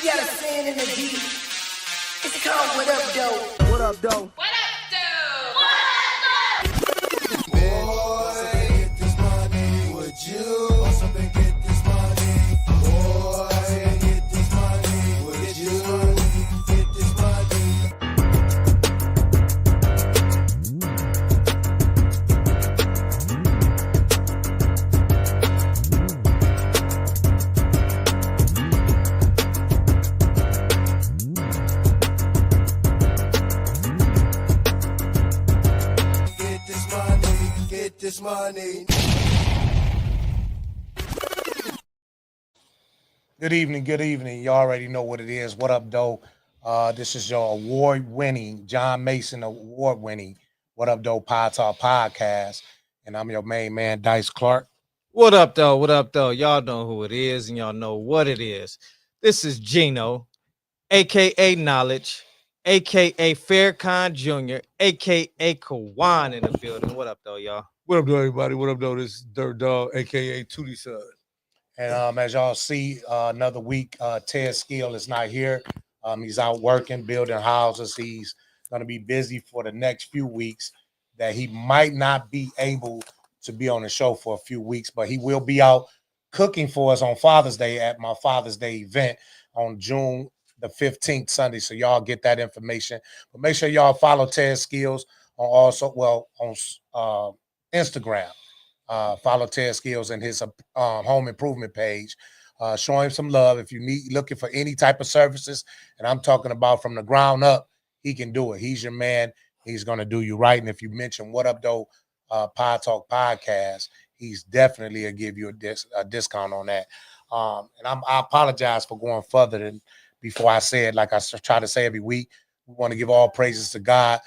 got a saying in the beat. It's called What Up, Doe? What up, Doe? What up, dude? What up, Boy, get this money. Would you also get this money? Boy, get this money. Would you get this money? Get this money. Get this money. Good evening, good evening. You already know what it is. What up, Doe? This is your award-winning, John Mason award-winning What Up, Doe Podtalk podcast. And I'm your main man, Dice Clark. What up, though? What up, though? Y'all know who it is, and y'all know what it is. This is Gino, aka Knowledge, aka Faircon Jr., aka Kawan in the building. What up, though, y'all? What up, though, everybody? What up, though? This is Dirt Dog, aka Tootie Son. And as y'all see, another week, Ted Skill is not here. He's out working, building houses. He's going to be busy for the next few weeks that he might not be able to be on the show for a few weeks, but he will be out cooking for us on Father's Day at my Father's Day event on June the 15th, Sunday. So y'all get that information. But make sure y'all follow Ted Skills on Instagram. Follow Ted Skills and his home improvement page. Show him some love. If you looking for any type of services, and I'm talking about from the ground up, he can do it. He's your man. He's going to do you right. And if you mention What Up, Though Pod Talk podcast, he's definitely going to give you a discount on that. And I apologize for going further than before I said, like I try to say every week, we want to give all praises to God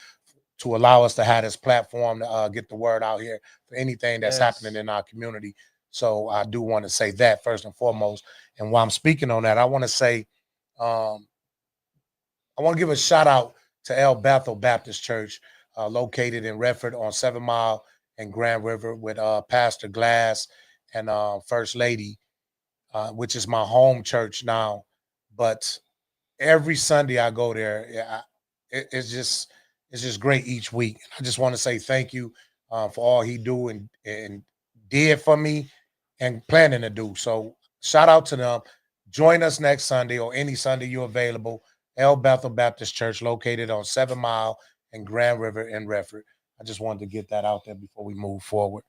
to allow us to have this platform to get the word out here for anything that's happening in our community. So I do want to say that first and foremost. And while I'm speaking on that, I want to say, I want to give a shout out to El Bethel Baptist Church, located in Redford on 7 Mile and Grand River with Pastor Glass and First Lady, which is my home church now. But every Sunday I go there, it's just great each week. I just want to say thank you for all he do and did for me and planning to do. So shout out to them. Join us next Sunday or any Sunday you're available. El Bethel Baptist Church, located on 7 Mile and Grand River in Redford. I just wanted to get that out there before we move forward.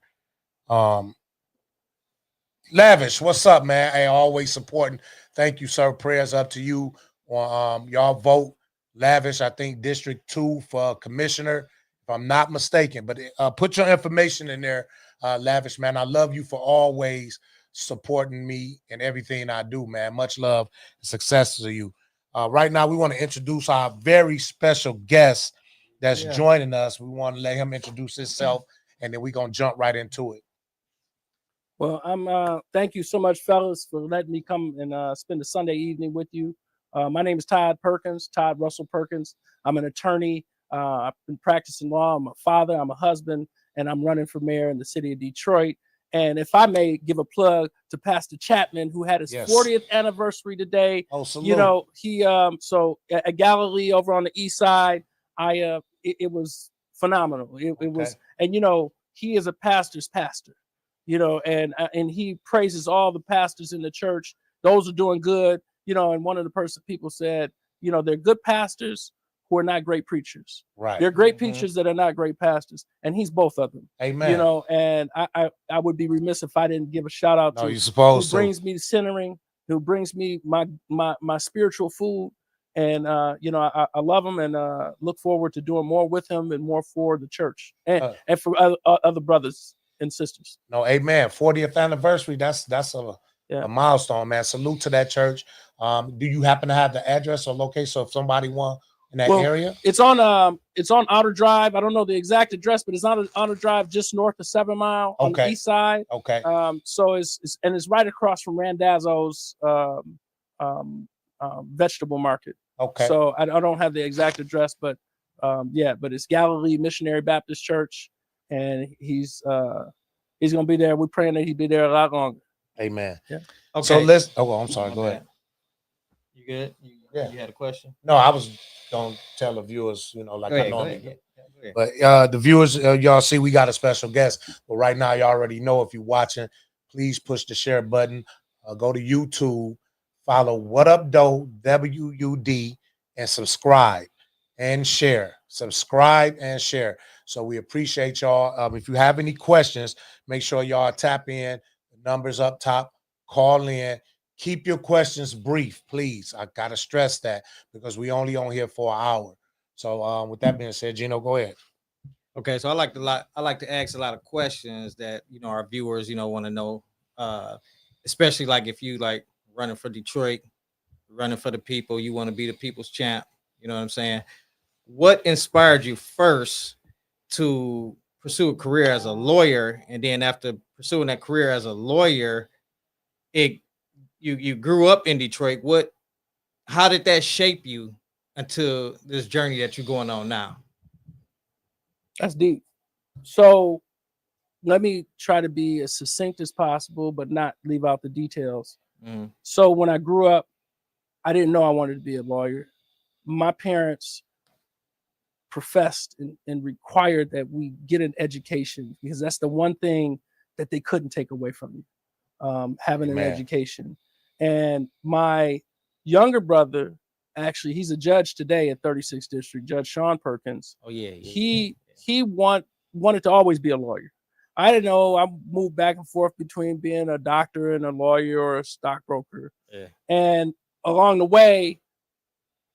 Lavish, what's up, man? Hey, always supporting. Thank you, sir. Prayers up to you. Y'all vote Lavish, I think District 2 for commissioner, if I'm not mistaken. But put your information in there, Lavish, man. I love you for always supporting me and everything I do, man. Much love and success to you. Right now, we want to introduce our very special guest that's joining us. We want to let him introduce himself, and then we're going to jump right into it. Well, thank you so much, fellas, for letting me come and spend a Sunday evening with you. My name is Todd Russell Perkins. I'm an attorney. I've been practicing law. I'm a father. I'm a husband, and I'm running for mayor in the city of Detroit. And if I may give a plug to Pastor Chapman, who had his 40th anniversary today. Oh, salute. You know, he so at Galilee over on the east side, it was phenomenal. It was, and you know, he is a pastor's pastor. You know, and he praises all the pastors in the church. Those are doing good. You know, and one of the people said, you know, they're good pastors who are not great preachers. Right. They're great preachers that are not great pastors. And he's both of them. Amen. You know, and I would be remiss if I didn't give a shout out to you're supposed who brings me centering, who brings me my spiritual food. And, you know, I love him and look forward to doing more with him and more for the church and for other brothers and sisters. No, amen. 40th anniversary. That's a milestone, man. Salute to that church. Do you happen to have the address or location? So if somebody wants in that area, it's on Outer Drive. I don't know the exact address, but it's on Outer Drive, just north of 7 Mile on the east side. Okay. So it's right across from Randazzo's vegetable market. Okay. So I don't have the exact address, but but it's Galilee Missionary Baptist Church, and he's gonna be there. We're praying that he'll be there a lot longer. Amen. Yeah. Okay. So let's. Oh, I'm sorry. Go ahead. You good? Yeah. You had a question? No, I was gonna tell the viewers, like Go I ahead, go normally ahead. do. Yeah, go ahead. But the viewers, y'all see, we got a special guest. But right now, you already know if you're watching, please push the share button. Go to YouTube, follow What Up Doe, W.U.D, and subscribe and share. Subscribe and share. So we appreciate y'all. If you have any questions, make sure y'all tap in. The numbers up top. Call in. Keep your questions brief, please. I gotta stress that because we only on here for an hour. So with that being said, Gino, go ahead. Okay, so I like to ask a lot of questions that our viewers want to know, especially like if you like running for Detroit, running for the people, you want to be the people's champ. You know what I'm saying? What inspired you first to pursue a career as a lawyer, and then after pursuing that career as a lawyer, you grew up in Detroit. How did that shape you until this journey that you're going on now? That's deep. So let me try to be as succinct as possible, but not leave out the details. Mhm. So when I grew up, I didn't know I wanted to be a lawyer. My parents professed and required that we get an education because that's the one thing that they couldn't take away from me, having an Amen. education. And my younger brother, actually, he's a judge today at 36th District, Judge Sean Perkins. Oh yeah. He wanted to always be a lawyer. I didn't know. I moved back and forth between being a doctor and a lawyer or a stockbroker. Yeah. And along the way,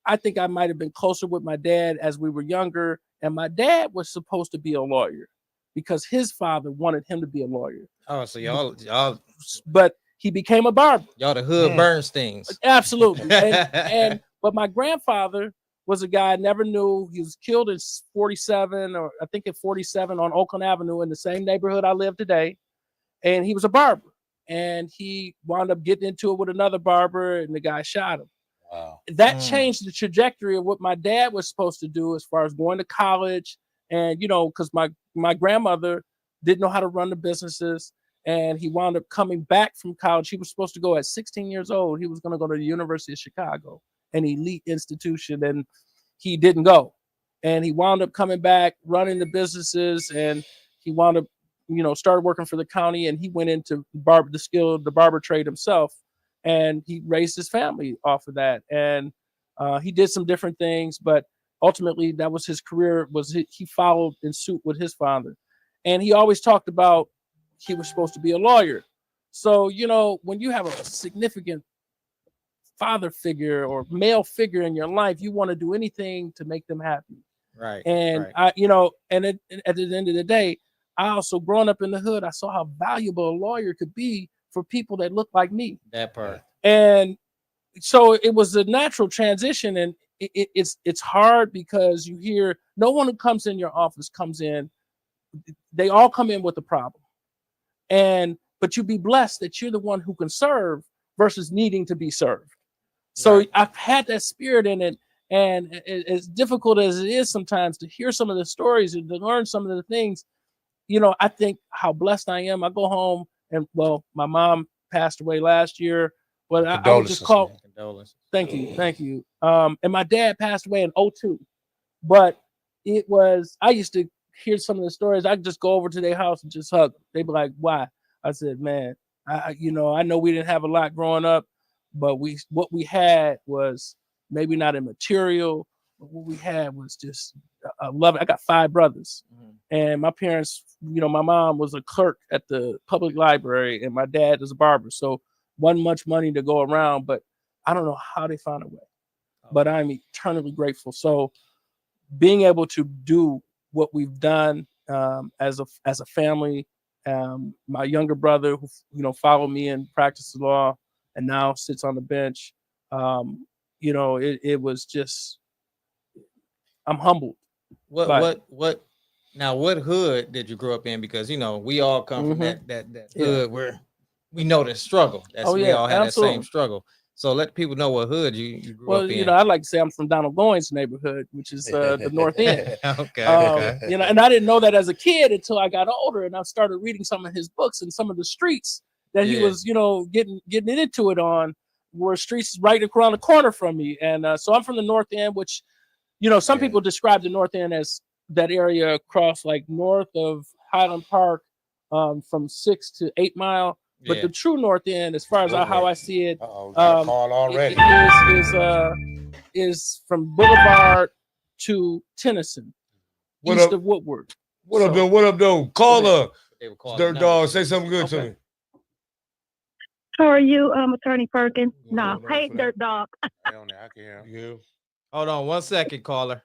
I think I might have been closer with my dad as we were younger. And my dad was supposed to be a lawyer because his father wanted him to be a lawyer. Oh, so y'all But he became a barber. the hood Bernsteins. Absolutely. And but my grandfather was a guy I never knew. He was killed in 47, or I think at 47 on Oakland Avenue in the same neighborhood I live today. And he was a barber. And he wound up getting into it with another barber, and the guy shot him. Wow. That changed the trajectory of what my dad was supposed to do as far as going to college. And, because my grandmother didn't know how to run the businesses. And he wound up coming back from college. He was supposed to go at 16 years old. He was going to go to the University of Chicago, an elite institution, and he didn't go. And he wound up coming back, running the businesses, and he wound up, started working for the county, and he went into the barber trade himself, and he raised his family off of that. And he did some different things, but ultimately that was his career. He followed in suit with his father, and he always talked about he was supposed to be a lawyer. So, when you have a significant father figure or male figure in your life, you want to do anything to make them happy. Right. And right. at the end of the day, I also, growing up in the hood, I saw how valuable a lawyer could be for people that look like me. That part. And so it was a natural transition, and it's hard because you hear no one who comes in your office comes in. They all come in with a problem. But you be blessed that you're the one who can serve versus needing to be served. So Right. I've had that spirit in it. And as difficult as it is sometimes to hear some of the stories and to learn some of the things, I think how blessed I am. I go home and, my mom passed away last year, but I would just call. man. Condolences. Thank you. And my dad passed away in 2002. But I used to hear some of the stories. I could just go over to their house and just hug them. They'd be like, why? I said, man, I know we didn't have a lot growing up, but what we had was maybe not in material, but what we had was just love. I got 5 brothers, and my parents, my mom was a clerk at the public library, and my dad is a barber. So wasn't much money to go around, but I don't know how they found a way. But I'm eternally grateful. So being able to do what we've done as a family, my younger brother who followed me and practiced the law and now sits on the bench, it was just, I'm humbled. What hood did you grow up in? Because we all come from that hood where we know the struggle. We all had absolutely. that same struggle. So let people know what hood you grew up in. I like to say I'm from Donald Goines' neighborhood, which is the North End. Okay. And I didn't know that as a kid until I got older and I started reading some of his books and some of the streets that he was, getting into it on. were streets right around the corner from me. And so I'm from the North End, which, some people describe the North End as that area across like north of Highland Park, from 6 to 8 Mile. But the true North End, as far as how I see it, got a call already. is from Boulevard to Tennyson, east of Woodward. What up, though? What up, though? Caller. Dirt Dog. Dog, say something good to me. How are you, Attorney Perkins? No, hey, Dirt Dog. I can hear him. Yeah. Hold on 1 second, caller.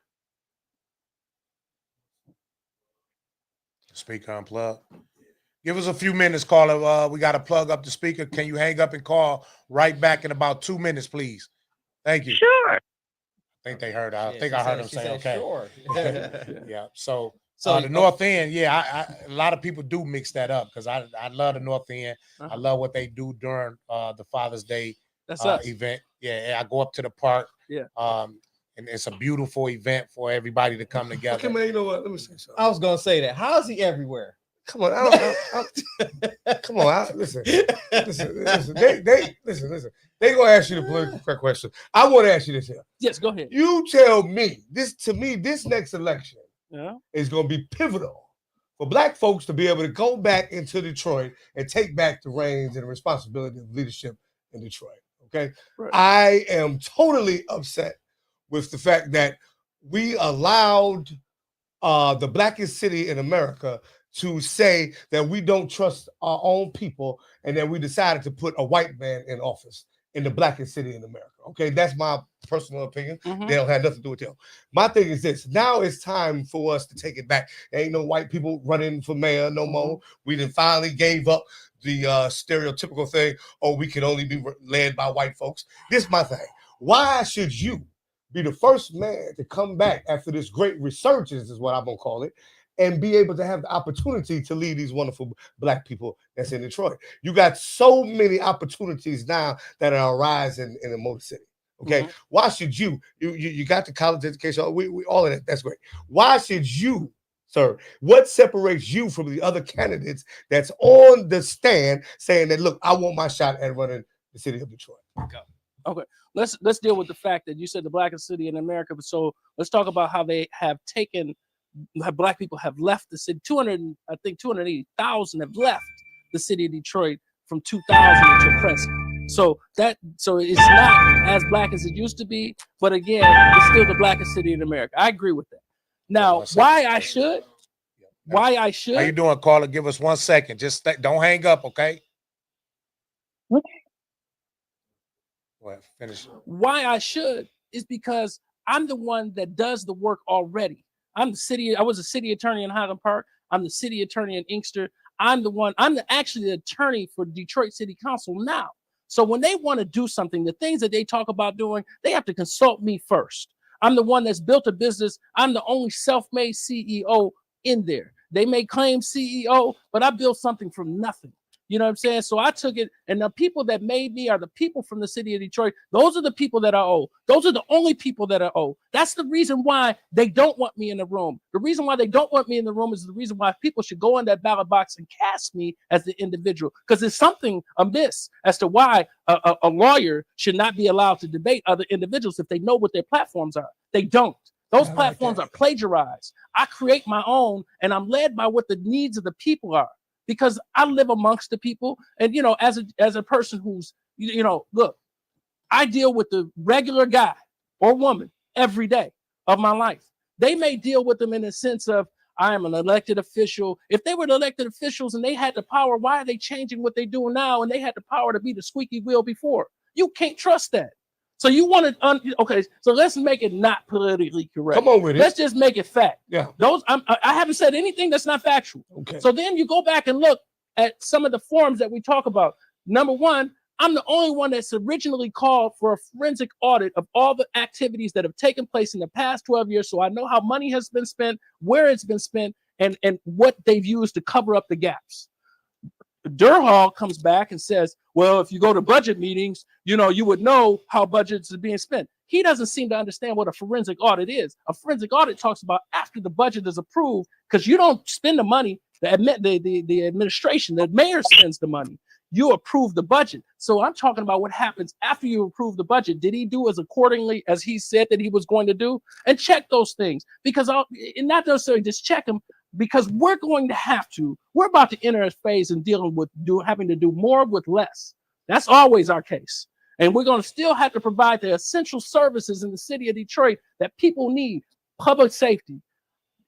Speaker unplugged. Give us a few minutes, caller. We got to plug up the speaker. Can you hang up and call right back in about 2 minutes, please? Thank you. Sure. I think they heard. I think I heard him say okay. Sure. Yeah. So So the North End, a lot of people do mix that up because I love the North End. I love what they do during the Father's Day event. Yeah, I go up to the park. Yeah. And it's a beautiful event for everybody to come together. Okay, man, you know what? Let me say something. I was gonna say that. How is he everywhere? Come on, come on. Listen. They gonna ask you the political correct question. I want to ask you this here. Yes, go ahead. You tell me this. To me, this next election Yeah. is gonna be pivotal for Black folks to be able to go back into Detroit and take back the reins and the responsibility of leadership in Detroit. Okay, Right. I am totally upset with the fact that we allowed the blackest city in America to say that we don't trust our own people, and then we decided to put a white man in office in the blackest city in America. Okay, that's my personal opinion. They don't have nothing to do with them. My thing is this: now it's time for us to take it back. There ain't no white people running for mayor no more. We done finally gave up the stereotypical thing. Oh, we can only be led by white folks. This is my thing. Why should you be the first man to come back after this great resurgence, is what I'm gonna call it, and be able to have the opportunity to lead these wonderful Black people that's in Detroit? You got so many opportunities now that are arising in the Motor City. Okay, why should you got the college education? We all of that. That's great. Why should you, sir? What separates you from the other candidates that's on the stand saying that, look, I want my shot at running the city of Detroit? Okay, let's deal with the fact that you said the blackest city in America. So let's talk about how they have taken, how Black people have left the city. 280,000 have left the city of Detroit from 2000 until present. So it's not as black as it used to be, but again, it's still the blackest city in America. I agree with that. Now, why I should? How you doing, caller? Give us 1 second. Just don't hang up, okay? Okay. Well, finish. Why I should is because I'm the one that does the work already. I was a city attorney in Highland Park. I'm the city attorney in Inkster. I'm actually the attorney for Detroit City Council now. So when they want to do something, the things that they talk about doing, they have to consult me first. I'm the one that's built a business. I'm the only self-made CEO in there. They may claim CEO, but I built something from nothing. You know what I'm saying? So I took it, and the people that made me are the people from the city of Detroit. Those are the people that I owe. Those are the only people that I owe. That's the reason why they don't want me in the room. The reason why they don't want me in the room is the reason why people should go in that ballot box and cast me as the individual. Because there's something amiss as to why a lawyer should not be allowed to debate other individuals if they know what their platforms are. They don't. Those platforms are plagiarized. I create my own, and I'm led by what the needs of the people are. Because I live amongst the people, and as a person who's look, I deal with the regular guy or woman every day of my life. They may deal with them in the sense of I am an elected official. If they were the elected officials and they had the power, why are they changing what they do now? And they had the power to be the squeaky wheel before. You can't trust that. So you want to okay? So let's make it not politically correct. Come on with it. Let's just make it fact. Yeah. I haven't said anything that's not factual. Okay. So then you go back and look at some of the forms that we talk about. Number one, I'm the only one that's originally called for a forensic audit of all the activities that have taken place in the past 12 years. So I know how money has been spent, where it's been spent, and what they've used to cover up the gaps. Durhal comes back and says, well, if you go to budget meetings, you would know how budgets are being spent. He doesn't seem to understand what a forensic audit is. A forensic audit talks about after the budget is approved, because you don't spend the money, the administration, the mayor spends the money. you approved the budget. So I'm talking about what happens after you approve the budget. Did he do as accordingly as he said that he was going to do? And check those things, because and not necessarily just check them, because we're about to enter a phase in dealing with having to do more with less. That's always our case. And we're going to still have to provide the essential services in the city of Detroit that people need: public safety,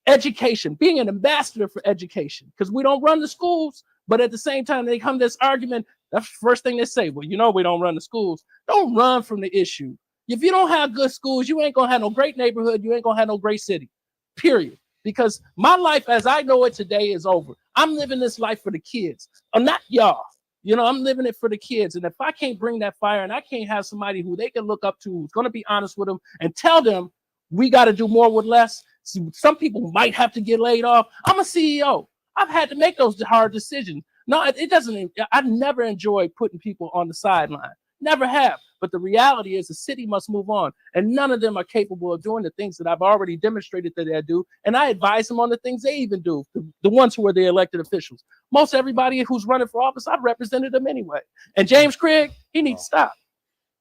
education, being an ambassador for education, because we don't run the schools. But at the same time, they come to this argument. That's the first thing they say. Well, we don't run the schools. Don't run from the issue. If you don't have good schools, you ain't going to have no great neighborhood. You ain't going to have no great city, period. Because my life as I know it today is over. I'm living this life for the kids, not y'all. I'm living it for the kids. And if I can't bring that fire, and I can't have somebody who they can look up to, who's going to be honest with them and tell them we got to do more with less. Some people might have to get laid off. I'm a CEO. I've had to make those hard decisions. No, it doesn't. I've never enjoyed putting people on the sideline. Never have. But the reality is the city must move on. And none of them are capable of doing the things that I've already demonstrated that they do. And I advise them on the things they even do, the ones who are the elected officials. Most everybody who's running for office, I've represented them anyway. And James Craig, he needs to stop.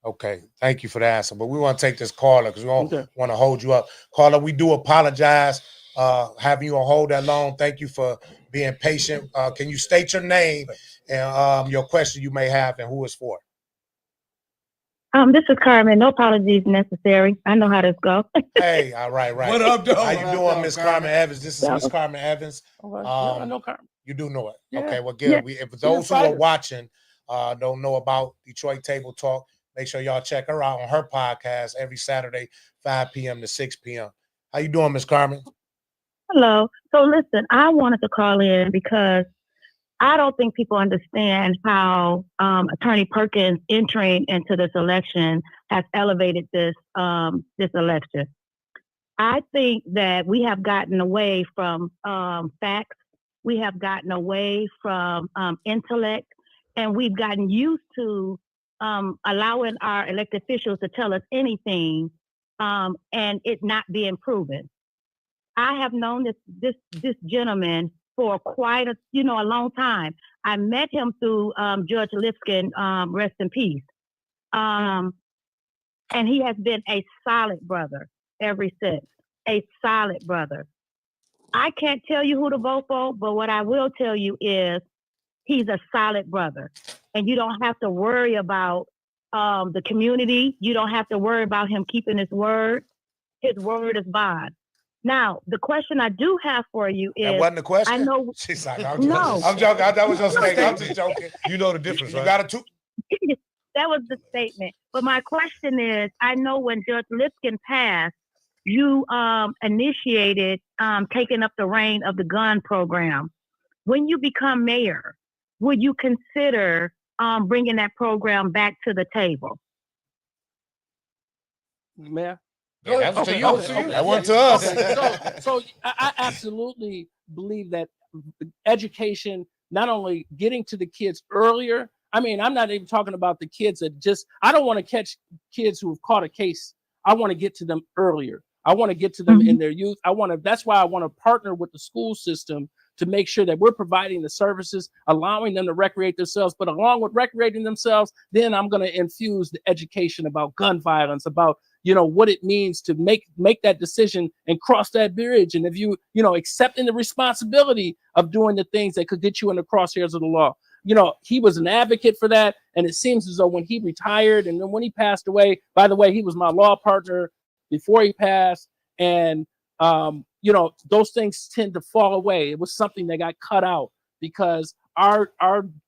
Okay, thank you for the answer. But we want to take this caller because we don't want to hold you up. Caller, we do apologize having you on hold that long. Thank you for being patient. Can you state your name and your question you may have and who it's for? This is Carmen. No apologies necessary. I know how this goes. Hey, all right. What up, though? How you doing, Miss Carmen Evans? This is Miss Carmen Evans. I know Carmen. You do know it. Yeah. Okay, well, good. Yeah. If those who are watching don't know about Detroit Table Talk, make sure y'all check her out on her podcast every Saturday, 5 p.m. to 6 p.m. How you doing, Miss Carmen? Hello. So listen, I wanted to call in because I don't think people understand how Attorney Perkins entering into this election has elevated this election. I think that we have gotten away from facts. We have gotten away from intellect, and we've gotten used to allowing our elected officials to tell us anything and it not being proven. I have known this gentleman for quite a long time. I met him through Judge Lipscomb, rest in peace. And he has been a solid brother ever since. A solid brother. I can't tell you who to vote for, but what I will tell you is he's a solid brother. And you don't have to worry about the community. You don't have to worry about him keeping his word. His word is bond. Now, the question I do have for you is... That wasn't the question? I know... She's like, No. I'm joking. That was your statement. I'm just joking. You know the difference, right? You got it. That was the statement. But my question is, I know when Judge Lipscomb passed, you initiated taking up the reign of the gun program. When you become mayor, would you consider bringing that program back to the table? Mayor? Yeah, that was to you. Okay. That went to us. Okay. So I absolutely believe that education, not only getting to the kids earlier. I mean, I'm not even talking about the kids that I don't want to catch kids who have caught a case. I want to get to them earlier. I want to get to them in their youth. That's why I want to partner with the school system to make sure that we're providing the services, allowing them to recreate themselves. But along with recreating themselves, then I'm going to infuse the education about gun violence, about what it means to make that decision and cross that bridge. And if accepting the responsibility of doing the things that could get you in the crosshairs of the law. He was an advocate for that. And it seems as though when he retired and then when he passed away, by the way, he was my law partner before he passed. And, those things tend to fall away. It was something that got cut out because our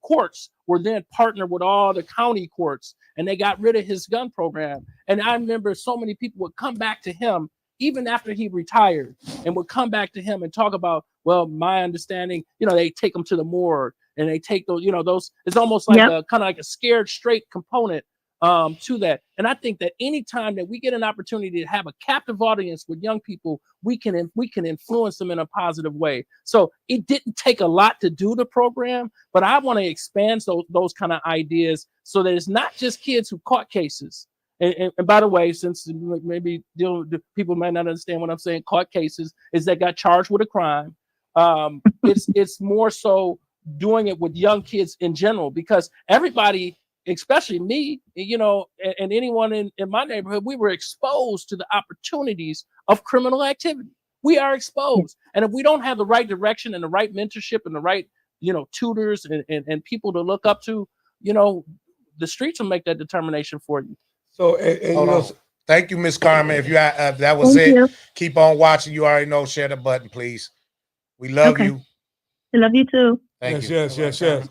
courts were then partnered with all the county courts, and they got rid of his gun program. And I remember so many people would come back to him even after he retired and would come back to him and talk about, well, my understanding, they take them to the morgue and they take those, it's almost like a kind of like a scared straight component to that. And I think that anytime that we get an opportunity to have a captive audience with young people, we can influence them in a positive way. So it didn't take a lot to do the program, but I want to expand those kind of ideas so that it's not just kids who caught cases. And by the way, since maybe people might not understand what I'm saying, caught cases is that got charged with a crime. It's more so doing it with young kids in general, because everybody, especially me, you know, and anyone in my neighborhood, we were exposed to the opportunities of criminal activity. We are exposed. And if we don't have the right direction and the right mentorship and the right, you know, tutors and people to look up to, you know, the streets will make that determination for you. So, and you Hold know, on. Thank you, Miss Carmen. If you that was Thank it, you. keep on watching. You already know. Share the button, please. We love Okay. you. I love you too. Thank yes, you. yes, All right, yes, yes. Carmen.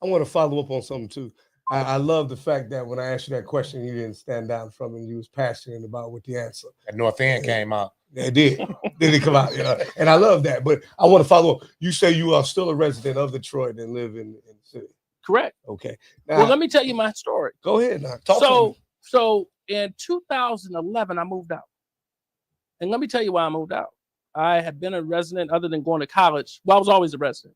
I want to follow up on something too. I love the fact that when I asked you that question, you didn't stand down from it. And you was passionate about with the answer. That North End Yeah. came out. It did. Did it come out? Yeah. And I love that. But I want to follow up. You say you are still a resident of Detroit and live in the city. Correct. Okay. Well, Now, let me tell you my story. go ahead now. Talk to me. So in 2011, I moved out. And let me tell you why I moved out. I had been a resident other than going to college. Well, I was always a resident.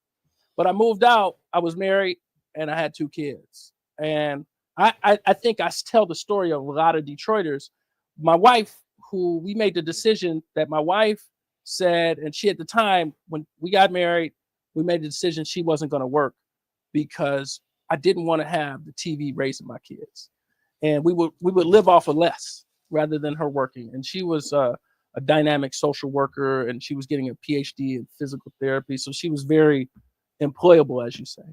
But I moved out, I was married, and I had 2 kids. And I think I tell the story of a lot of Detroiters. My wife, who we made the decision that my wife said, and she at the time, when we got married, we made the decision she wasn't going to work because I didn't want to have the TV raising my kids. And we would live off of less rather than her working. And she was a dynamic social worker, and she was getting a PhD in physical therapy. So she was very employable, as you say.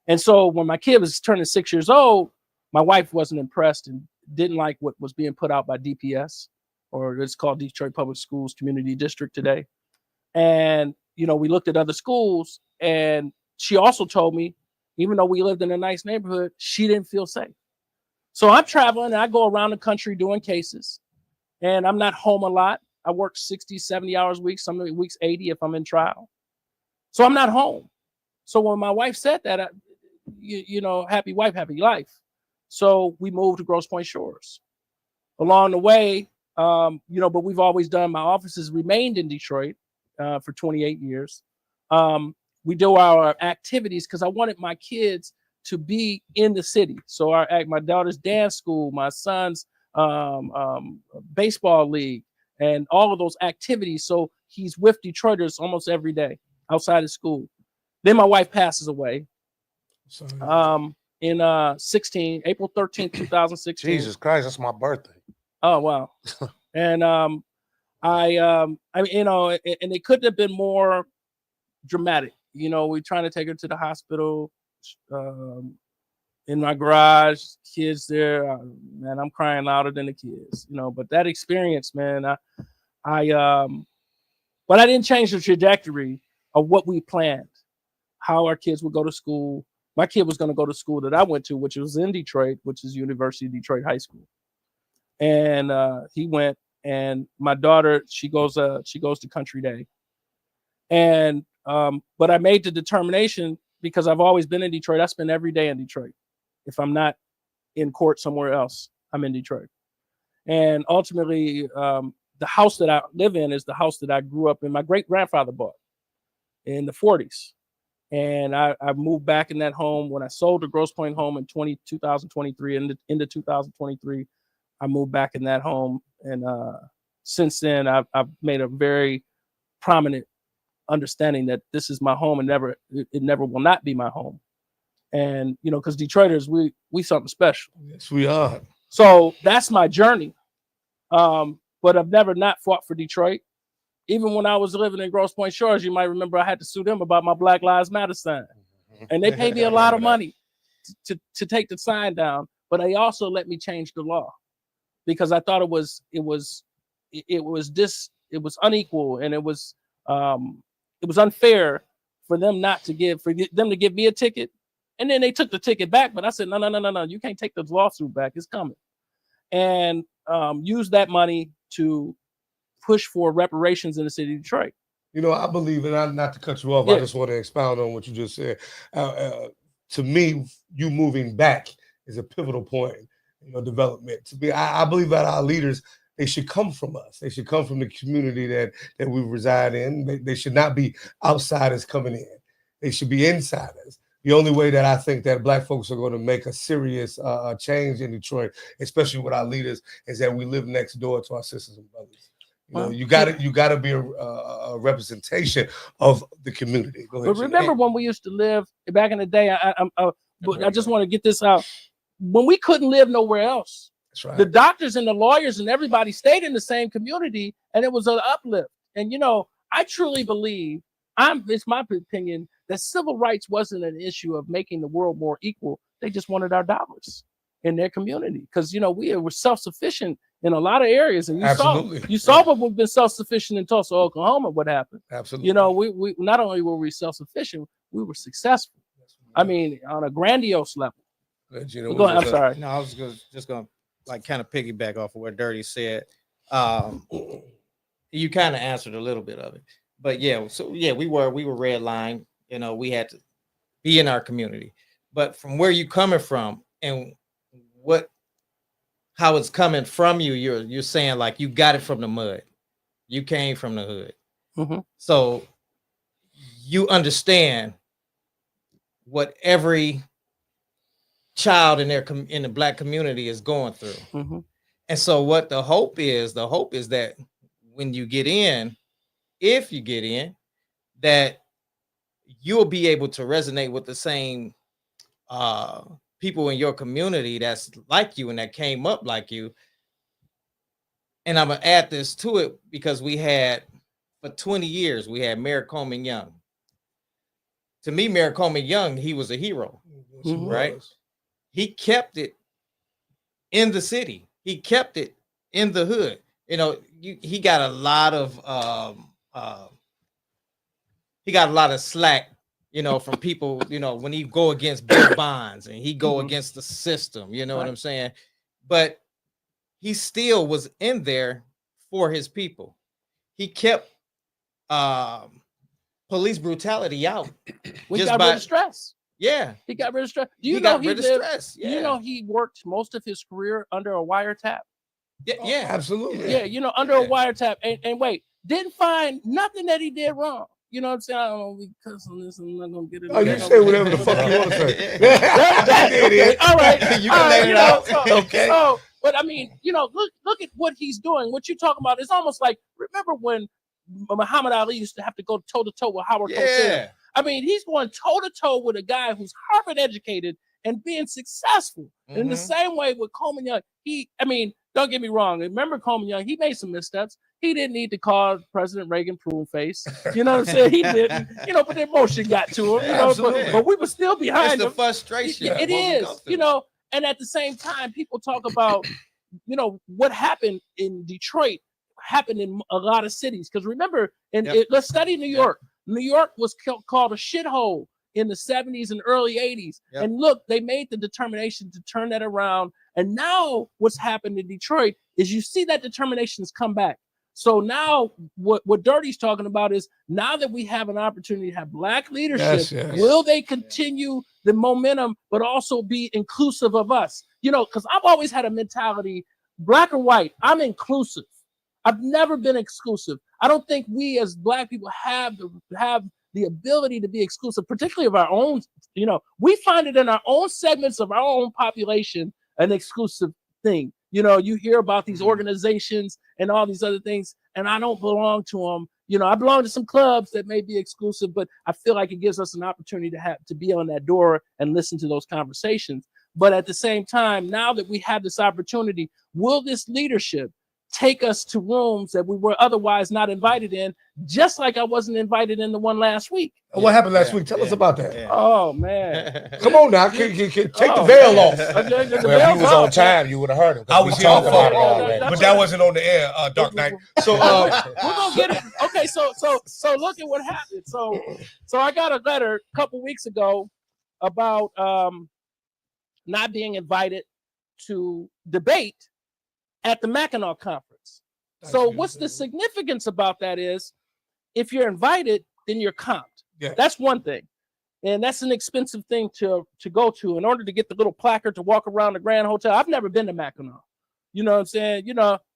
And so when my kid was turning 6 years old, my wife wasn't impressed and didn't like what was being put out by DPS, or it's called Detroit Public Schools Community District today. And, you know, we looked at other schools, and she also told me, even though we lived in a nice neighborhood, she didn't feel safe. So I'm traveling and I go around the country doing cases, and I'm not home a lot. I work 60, 70 hours a week, some weeks 80 if I'm in trial. So I'm not home. So when my wife said that, you know, happy wife, happy life. So we moved to Grosse Pointe Shores. Along the way, you know, but we've always done, my offices remained in Detroit for 28 years. We do our activities because I wanted my kids to be in the city. So my daughter's dance school, my son's baseball league, and all of those activities. So he's with Detroiters almost every day outside of school. Then my wife passes away. In April 13th, 2016. Jesus Christ, that's my birthday. Oh wow. And I mean, you know, and it couldn't have been more dramatic. You know, we're trying to take her to the hospital. In my garage, kids there, man, I'm crying louder than the kids, you know. But that experience, man, but I didn't change the trajectory of what we planned, how our kids would go to school. My kid was going to go to school that I went to, which was in Detroit, which is University of Detroit High School. And he went, and my daughter, she goes to Country Day. And but I made the determination, because I've always been in Detroit. I spend every day in Detroit. If I'm not in court somewhere else, I'm in Detroit. And ultimately, the house that I live in is the house that I grew up in. My great grandfather bought in the 40s. And I moved back in that home when I sold the Grosse Pointe home in 2023. Into 2023, I moved back in that home. And since then, I've made a very prominent understanding that this is my home, and it never will not be my home. And, you know, because Detroiters, we something special. Yes, we are. So that's my journey. But I've never not fought for Detroit. Even when I was living in Grosse Pointe Shores, you might remember I had to sue them about my Black Lives Matter sign. And they paid me a lot of money to take the sign down. But they also let me change the law, because I thought it was unequal, and it was unfair for them to give me a ticket. And then they took the ticket back. But I said, no, you can't take the lawsuit back. It's coming. And use that money to push for reparations in the city of Detroit. You know, I believe, and not to cut you off, Yeah. I just want to expound on what you just said. To me, you moving back is a pivotal point in your development. To me, I believe that our leaders, they should come from us. They should come from the community that we reside in. They should not be outsiders coming in. They should be insiders. The only way that I think that Black folks are going to make a serious change in Detroit, especially with our leaders, is that we live next door to our sisters and brothers. You got to be a representation of the community. Go ahead. But remember when we used to live back in the day? I just want to get this out. When we couldn't live nowhere else, that's right. The doctors and the lawyers and everybody stayed in the same community, and it was an uplift. And I truly believe, it's my opinion, that civil rights wasn't an issue of making the world more equal. They just wanted our dollars in their community, because we were self-sufficient in a lot of areas, and you saw what we've been self-sufficient in Tulsa, Oklahoma. What happened? Absolutely. We not only were we self-sufficient, we were successful. I mean, on a grandiose level. Go ahead, I'm sorry. No, I was just gonna like kind of piggyback off of what Dirty said. You kind of answered a little bit of it, but we were redlined. We had to be in our community, but from where you coming from and how it's coming from you, you're saying like you got it from the mud, you came from the hood, so you understand what every child in the Black community is going through. And so what the hope is that when you get in, if you get in, that you'll be able to resonate with the same people in your community that's like you and that came up like you. And I'm gonna add this to it because for 20 years we had Mayor Coleman Young. To me, Mayor Coleman Young, he was a hero, right? He kept it in the city. He kept it in the hood. He got a lot of slack, from people, when he go against Bill Bonds and he go against the system, what I'm saying? But he still was in there for his people. He kept police brutality out. We got rid of stress. Yeah. He got rid of stress. Do you know he worked most of his career under a wiretap? Yeah, absolutely. Yeah, under a wiretap. And wait, didn't find nothing that he did wrong. You know what I'm saying? I don't know, we cuss on this, I'm not gonna get it. Oh, you say whatever the fuck you want to say. Okay, all right. You can let it out. Okay. So, but I mean, look at what he's doing. What you're talking about is almost like, remember when Muhammad Ali used to have to go toe to toe with Howard Cosell? I mean, he's going toe to toe with a guy who's Harvard educated and being successful. And in the same way with Coleman Young, don't get me wrong. Remember Coleman Young, he made some missteps. He didn't need to call President Reagan prune face. You know what I'm saying? He didn't, but the emotion got to him, but we were still behind him. It's the frustration. It is, and at the same time, people talk about, what happened in Detroit happened in a lot of cities. Because remember, let's study New York. New York was called a shithole in the 70s and early 80s. And look, they made the determination to turn that around. And now what's happened in Detroit is you see that determination has come back. So now what Dirty's talking about is, now that we have an opportunity to have Black leadership, will they continue the momentum, but also be inclusive of us? Because I've always had a mentality, Black or white, I'm inclusive. I've never been exclusive. I don't think we as Black people have the ability to be exclusive, particularly of our own. We find it in our own segments of our own population, an exclusive thing. You hear about these organizations and all these other things, and I don't belong to them. I belong to some clubs that may be exclusive, but I feel like it gives us an opportunity to be on that door and listen to those conversations. But at the same time, now that we have this opportunity, will this leadership take us to rooms that we were otherwise not invited in, just like I wasn't invited in the one last week? What happened last week? Tell us about that. Oh, man. Come on now. Take the veil off. Well, if he was on time, you would have heard him. I was here talking about it before, already. but that wasn't on the air, Dark Knight. So we're gonna get it. Okay, so look at what happened. So I got a letter a couple weeks ago about not being invited to debate at the Mackinac conference. So what's the significance about that is, if you're invited, then you're comped. Yeah. That's one thing. And that's an expensive thing to go to in order to get the little placard to walk around the Grand Hotel. I've never been to Mackinac. You know what I'm saying?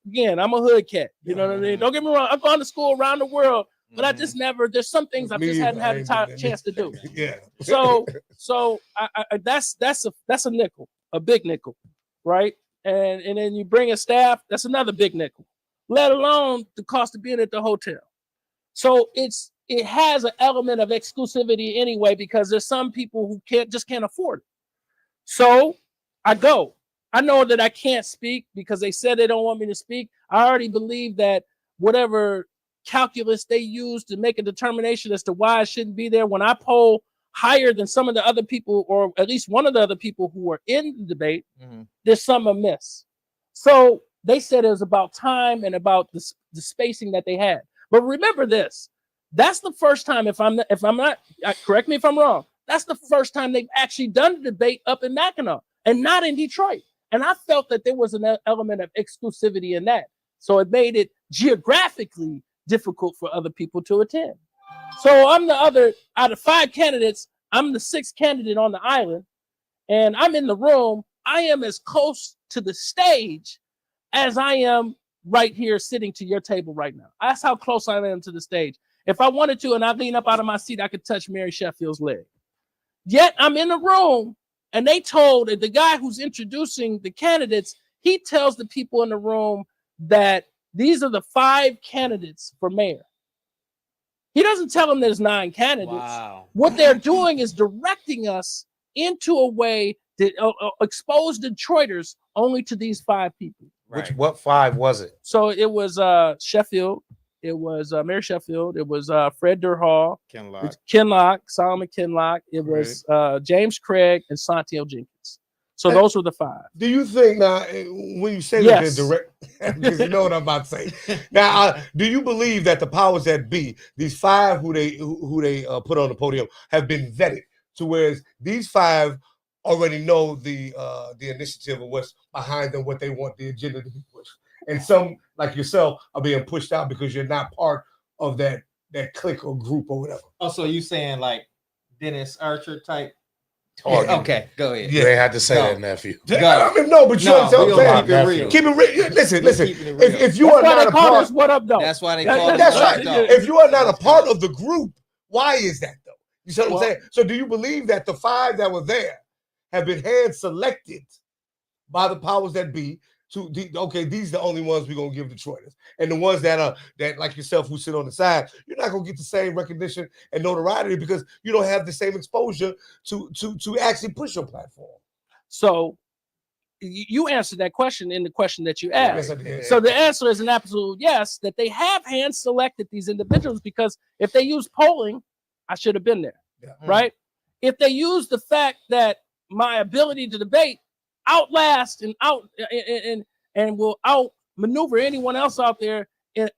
Again, I'm a hood cat. You know what I mean? Don't get me wrong. I've gone to school around the world, but I just never, there's some things I just hadn't had a chance to do. Yeah. So that's a nickel, a big nickel, right? And then you bring a staff, that's another big nickel. let alone the cost of being at the hotel. So it has an element of exclusivity anyway, because there's some people who can't afford it. So I go. I know that I can't speak because they said they don't want me to speak. I already believe that whatever calculus they use to make a determination as to why I shouldn't be there, when I poll higher than some of the other people, or at least one of the other people who were in the debate, there's some amiss. So they said it was about time and about the spacing that they had. But remember this, that's the first time, if I'm not, correct me if I'm wrong, that's the first time they've actually done the debate up in Mackinac and not in Detroit. And I felt that there was an element of exclusivity in that. So it made it geographically difficult for other people to attend. So I'm the other, out of 5 candidates, I'm the 6th candidate on the island, and I'm in the room. I am as close to the stage as I am right here sitting to your table right now. That's how close I am to the stage. If I wanted to, and I lean up out of my seat, I could touch Mary Sheffield's leg. Yet I'm in the room, and they told the guy who's introducing the candidates, he tells the people in the room that these are the 5 candidates for mayor. He doesn't tell them there's 9 candidates. Wow. What they're doing is directing us into a way that expose Detroiters only to these 5 people. Right. What 5 was it? So it was Sheffield, it was Mary Sheffield, it was Fred Durhall, Kinlock, Solomon Kinlock, it was James Craig, and Santiago Jenkins. So those were the 5. Do you think now, when you say that they're direct, because you know what I'm about to say. Now, do you believe that the powers that be, these 5 who they put on the podium, have been vetted to whereas these 5 already know the initiative of what's behind them, what they want the agenda to be pushed, and some like yourself are being pushed out because you're not part of that clique or group or whatever? Oh, so you saying like Dennis Archer type? Yeah, okay, go ahead. You ain't had to say that, nephew. I mean, no, but you understand what I'm saying. Keep it real. Keep it real. Listen. If you are not a part, what up, though? That's why they call it. That's right. If you are not a part of the group, why is that though? You see what I'm saying? So, do you believe that the 5 that were there have been hand selected by the powers that be? Okay, these are the only ones we're gonna give Detroiters, and the ones that like yourself who sit on the side, you're not gonna get the same recognition and notoriety because you don't have the same exposure to actually push your platform. So you answered that question in the question that you asked. Yes, I did. So the answer is an absolute yes, that they have hand selected these individuals, because if they use polling, I should have been there, right? If they use the fact that my ability to debate outlast and will outmaneuver anyone else out there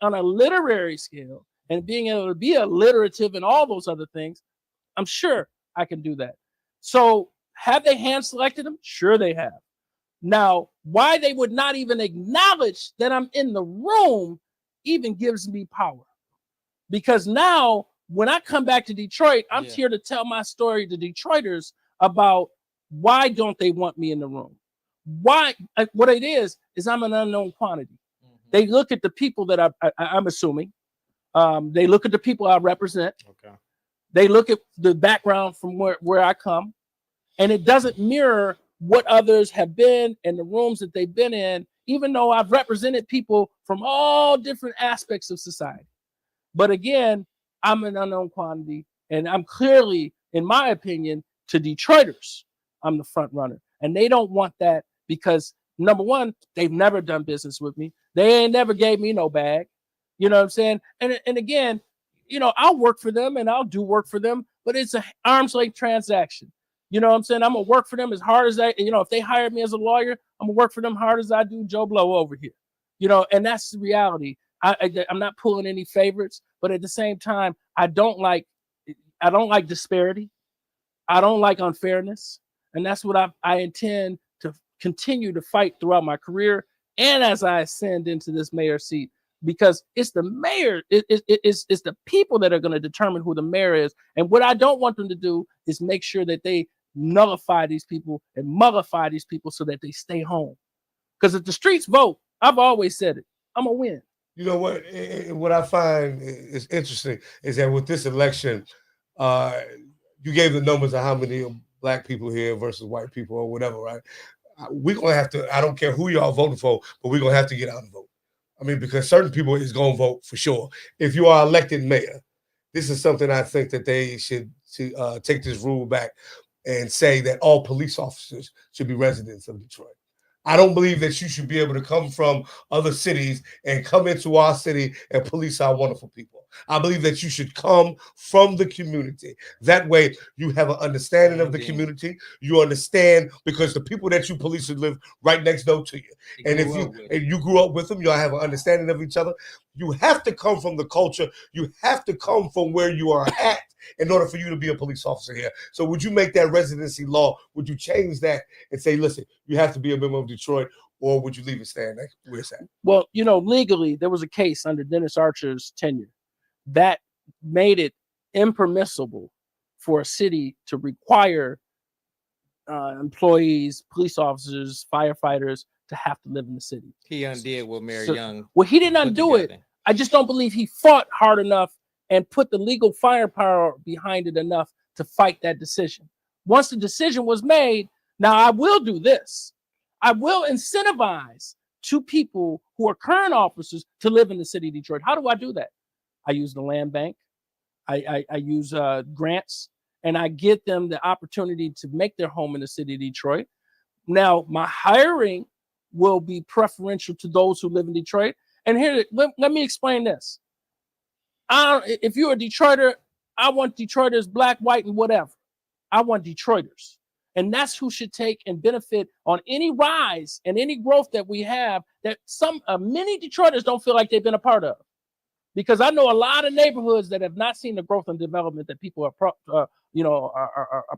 on a literary scale, and being able to be alliterative and all those other things, I'm sure I can do that. So have they hand selected them? Sure they have. Now, why they would not even acknowledge that I'm in the room even gives me power. Because now when I come back to Detroit, I'm here to tell my story to Detroiters about why don't they want me in the room? Why? What it is I'm an unknown quantity. They look at the people that I'm assuming. They look at the people I represent. Okay. They look at the background from where I come, and it doesn't mirror what others have been in the rooms that they've been in, even though I've represented people from all different aspects of society. But again, I'm an unknown quantity, and I'm clearly, in my opinion, to Detroiters, I'm the front runner. And they don't want that because, number one, they've never done business with me. They ain't never gave me no bag. You know what I'm saying? And again, you know, I'll work for them and I'll do work for them, but it's an arm's length transaction. You know what I'm saying? I'm going to work for them as hard as if they hire me as a lawyer, I'm going to work for them hard as I do Joe Blow over here. You know, and that's the reality. I'm not pulling any favorites, but at the same time, I don't like disparity. I don't like unfairness. And that's what I intend to continue to fight throughout my career and as I ascend into this mayor seat, because it's the mayor, it's the people that are going to determine who the mayor is. And what I don't want them to do is make sure that they nullify these people and mollify these people so that they stay home. Because if the streets vote, I've always said it, I'm going to win. You know what? What I find is interesting is that with this election, you gave the numbers of how many Black people here versus white people or whatever, right? We're going to have to, I don't care who y'all voting for, but we're going to have to get out and vote. I mean, because certain people is going to vote for sure. If you are elected mayor, this is something I think that they should take this rule back and say that all police officers should be residents of Detroit. I don't believe that you should be able to come from other cities and come into our city and police our wonderful people. I believe that you should come from the community. That way, you have an understanding of the community. You understand because the people that you police live right next door to you. And if you grew up with them, you'll have an understanding of each other. You have to come from the culture. You have to come from where you are at in order for you to be a police officer here. So would you make that residency law? Would you change that and say, listen, you have to be a member of Detroit, or would you leave it stand where it's at? Well, legally, there was a case under Dennis Archer's tenure that made it impermissible for a city to require employees, police officers, firefighters to have to live in the city. He undid what Mayor Young. Well, he didn't undo it. I just don't believe he fought hard enough and put the legal firepower behind it enough to fight that decision. Once the decision was made, now I will do this. I will incentivize two people who are current officers to live in the city of Detroit. How do I do that? I use the land bank. I use grants, and I get them the opportunity to make their home in the city of Detroit. Now, my hiring will be preferential to those who live in Detroit. And here, let me explain this. If you're a Detroiter, I want Detroiters, black, white, and whatever. I want Detroiters. And that's who should take and benefit on any rise and any growth that we have that many Detroiters don't feel like they've been a part of. Because I know a lot of neighborhoods that have not seen the growth and development that people are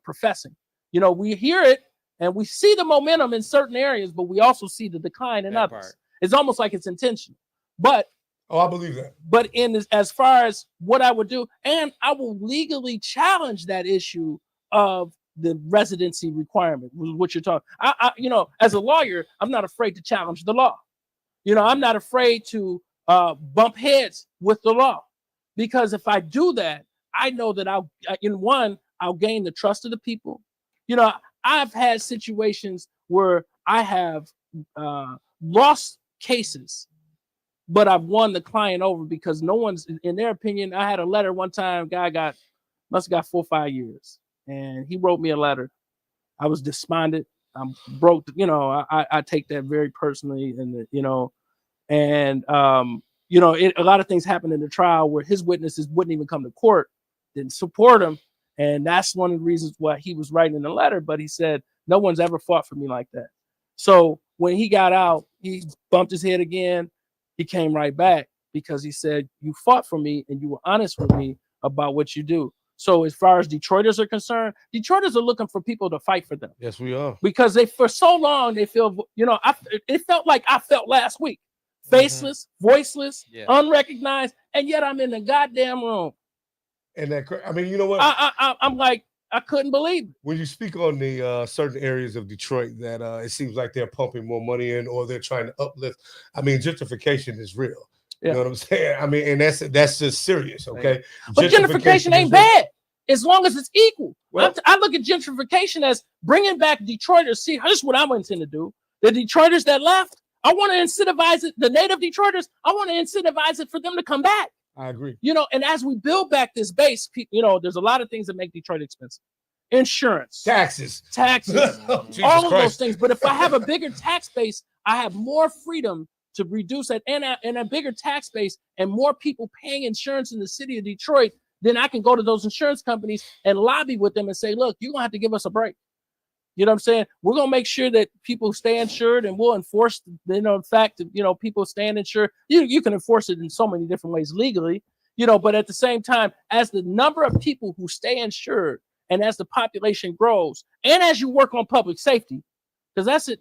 professing. We hear it and we see the momentum in certain areas, but we also see the decline in others. Part. It's almost like it's intentional. But I believe that. But as far as what I would do, and I will legally challenge that issue of the residency requirement, what you're talking. As a lawyer, I'm not afraid to challenge the law. I'm not afraid to bump heads with the law, because if I do that, I know that I'll gain the trust of the people. I've had situations where I have lost cases, but I've won the client over because no one's, in their opinion. I had a letter one time, guy must have got 4 or 5 years, and he wrote me a letter. I was despondent. I'm broke. I take that very personally, and a lot of things happened in the trial where his witnesses wouldn't even come to court, didn't support him. And that's one of the reasons why he was writing in the letter. But he said, no one's ever fought for me like that. So when he got out, he bumped his head again. He came right back because he said, you fought for me and you were honest with me about what you do. So as far as Detroiters are concerned, Detroiters are looking for people to fight for them. Yes, we are. Because for so long, they feel, it felt like I felt last week. Faceless, voiceless, unrecognized, and yet I'm in the goddamn room. And you know what? I'm like, I couldn't believe it. When you speak on the certain areas of Detroit that it seems like they're pumping more money in, or they're trying to uplift. Gentrification is real. You know what I'm saying? And that's just serious, okay? But gentrification ain't bad as long as it's equal. Well, I look at gentrification as bringing back Detroiters. See, here's what I intend to do. The Detroiters that left, I want to incentivize it. The native Detroiters, I want to incentivize it for them to come back. I agree. And as we build back this base, there's a lot of things that make Detroit expensive. Insurance, taxes, all of those things. But if I have a bigger tax base, I have more freedom to reduce that, and a bigger tax base and more people paying insurance in the city of Detroit, then I can go to those insurance companies and lobby with them and say, look, you're going to have to give us a break. You know what I'm saying? We're going to make sure that people stay insured, and we'll enforce, the fact that, people staying insured. You can enforce it in so many different ways legally, but at the same time, as the number of people who stay insured and as the population grows, and as you work on public safety, because that's it,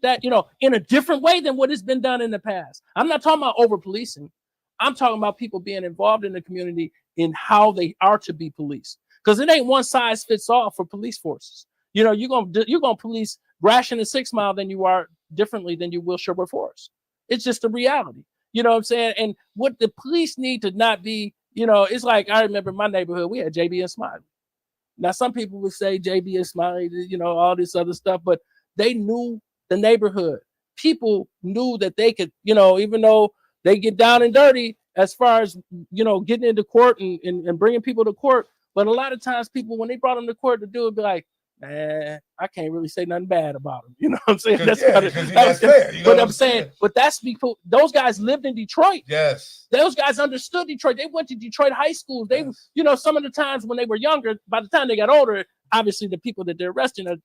in a different way than what has been done in the past. I'm not talking about over policing. I'm talking about people being involved in the community in how they are to be policed, because it ain't one size fits all for police forces. You're gonna police Gratiot and 6 Mile differently than you will Sherwood Forest. It's just a reality. You know what I'm saying? And what the police need to not be, it's like, I remember in my neighborhood, we had JB and Smiley. Now, some people would say JB and Smiley, all this other stuff, but they knew the neighborhood. People knew that they could, even though They get down and dirty as far as, getting into court and bringing people to court. But a lot of times people, when they brought them to court to do it, be like, man, I can't really say nothing bad about him. You know what I'm saying? That's because he's not fair. You know but what I'm saying, but that's people. Those guys lived in Detroit. Yes. Those guys understood Detroit. They went to Detroit high schools. They, some of the times when they were younger, by the time they got older, obviously the people that they're arresting are,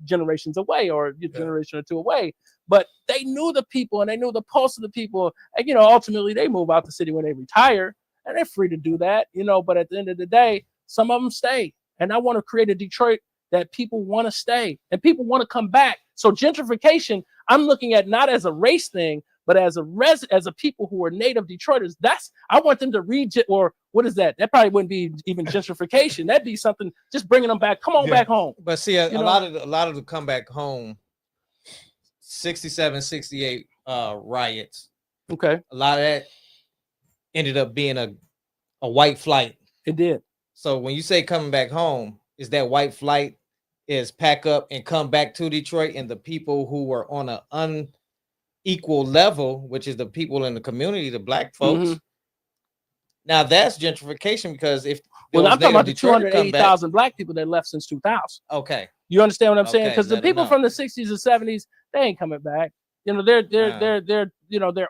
generations away or a generation or two away. But they knew the people and they knew the pulse of the people. And, ultimately they move out the city when they retire, and they're free to do that, But at the end of the day, some of them stay. And I want to create a Detroit that people want to stay and people want to come back. So gentrification, I'm looking at not as a race thing, but as a people who are native Detroiters. I want them to or what is that? That probably wouldn't be even gentrification. That'd be something just bringing them back. Come on back home. But see, a lot of the come back home, 67, 68 riots. Okay. A lot of that ended up being a white flight. It did. So when you say coming back home, is that white flight is pack up and come back to Detroit, and the people who were on an unequal level, which is the people in the community, the black folks. Mm-hmm. Now that's gentrification, because if I'm talking about the 280,000 black people that left since 2000. Okay. You understand what I'm saying? Because the people from the 60s and 70s, they ain't coming back. They're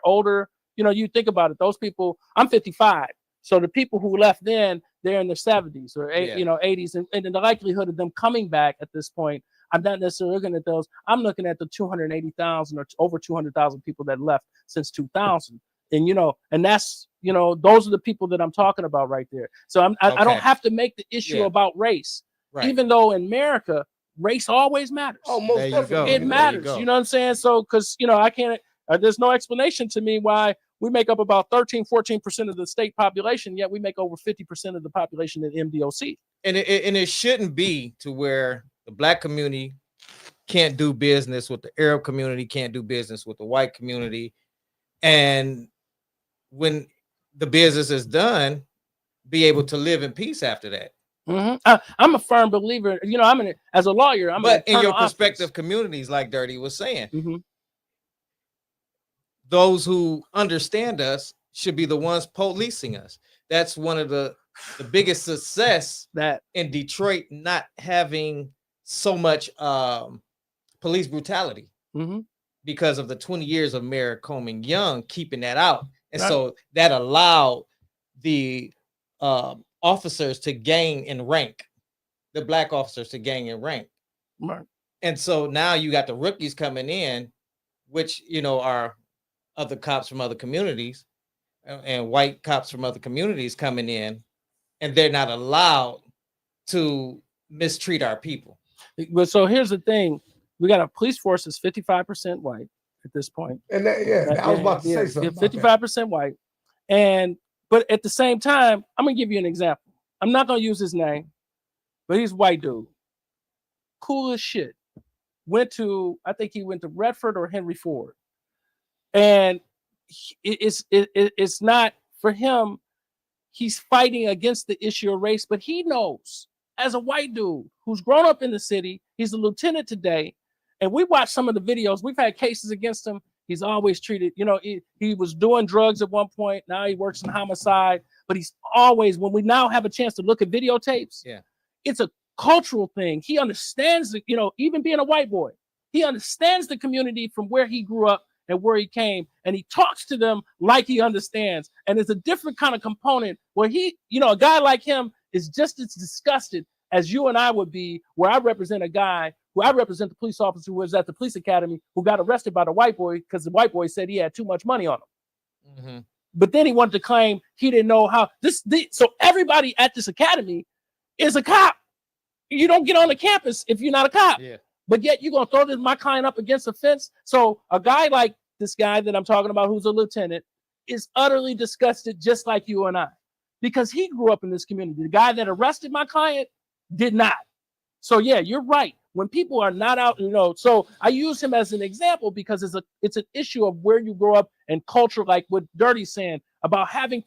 older. You think about it. Those people, I'm 55. So the people who left then, they're in their 70s or 80s, and the likelihood of them coming back at this point, I'm not necessarily looking at those. I'm looking at the 280,000 or over 200,000 people that left since 2000, and that's those are the people that I'm talking about right there. So I don't have to make the issue about race, even though in America race always matters. Oh, most definitely, it matters. You know what I'm saying? So because I can't. There's no explanation to me why we make up about 13-14% of the state population, yet we make over 50% of the population in MDOC. And it shouldn't be to where the black community can't do business with the Arab community, can't do business with the white community. And when the business is done, be able to live in peace after that. Mm-hmm. I'm a firm believer, as a lawyer, but in your prospective communities, like Dirty was saying, mm-hmm. those who understand us should be the ones policing us. That's one of the biggest success that in Detroit, not having so much police brutality, mm-hmm. because of the 20 years of Mayor Coleman Young keeping that out. And so that allowed the officers to gain in rank, the black officers to gain in rank. Right. And so now you got the rookies coming in, which, are other cops from other communities and white cops from other communities coming in, and they're not allowed to mistreat our people. But so here's the thing. We got a police force that's 55% white at this point. And I was about to say something. 55% white. But at the same time, I'm going to give you an example. I'm not going to use his name, but he's a white dude. Cool as shit. I think he went to Redford or Henry Ford. And it's not for him. He's fighting against the issue of race, but he knows, as a white dude who's grown up in the city, he's a lieutenant today. And we watch some of the videos. We've had cases against him. He's always treated, he was doing drugs at one point. Now he works in homicide, but he's always, when we now have a chance to look at videotapes, it's a cultural thing. He understands, even being a white boy, he understands the community from where he grew up and where he came, and he talks to them like he understands. And it's a different kind of component where a guy like him is just as disgusted as you and I would be, where I represent the police officer who was at the police academy who got arrested by the white boy because the white boy said he had too much money on him. Mm-hmm. But then he wanted to claim he didn't know how so everybody at this academy is a cop. You don't get on the campus if you're not a cop. Yeah. But yet you're going to throw my client up against a fence. So a guy like this guy that I'm talking about, who's a lieutenant, is utterly disgusted, just like you and I, because he grew up in this community. The guy that arrested my client did not. So yeah, you're right. When people are not out, so I use him as an example because it's an issue of where you grow up and culture, like what Dirty's saying about having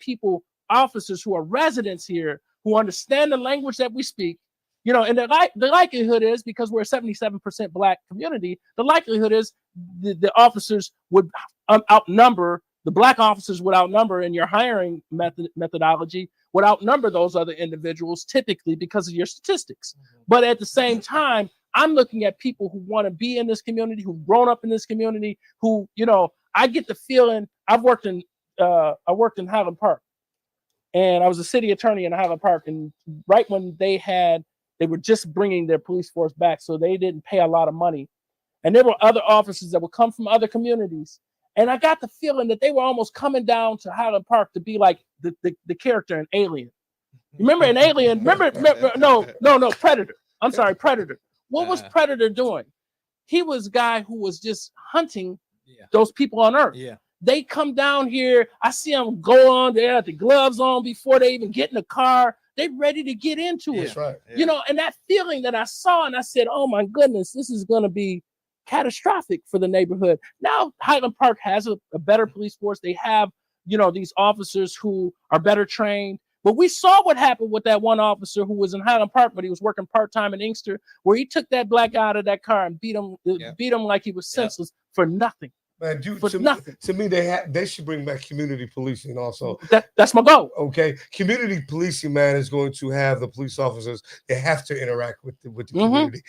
officers who are residents here, who understand the language that we speak. And the likelihood is, because we're a 77% black community, the likelihood is the officers would outnumber the black officers would outnumber in your hiring methodology would outnumber those other individuals typically because of your statistics. But at the same time, I'm looking at people who want to be in this community, who've grown up in this community, who, you know, I get the feeling. I worked in Highland Park, and I was a city attorney in Highland Park. And right when they were just bringing their police force back, so they didn't pay a lot of money. And there were other officers that would come from other communities. And I got the feeling that they were almost coming down to Highland Park to be like the character in Alien. Remember in Alien? No, Predator. I'm sorry, Predator. What was Predator doing? He was a guy who was just hunting those people on Earth. Yeah. They come down here. I see them go on there, the gloves on before they even get in the car. They're ready to get into it. That's right. You know, and that feeling that I saw, and I said, oh my goodness, this is going to be catastrophic for the neighborhood. Now Highland Park has a better police force. They have, you know, these officers who are better trained. But we saw what happened with that one officer who was in Highland Park, but he was working part-time in Inkster, where he took that black guy out of that car and beat him like he was senseless for nothing. Man, nothing. To me, they should bring back community policing also. That's my goal. Okay, community policing, man, is going to have the police officers. They have to interact with the community.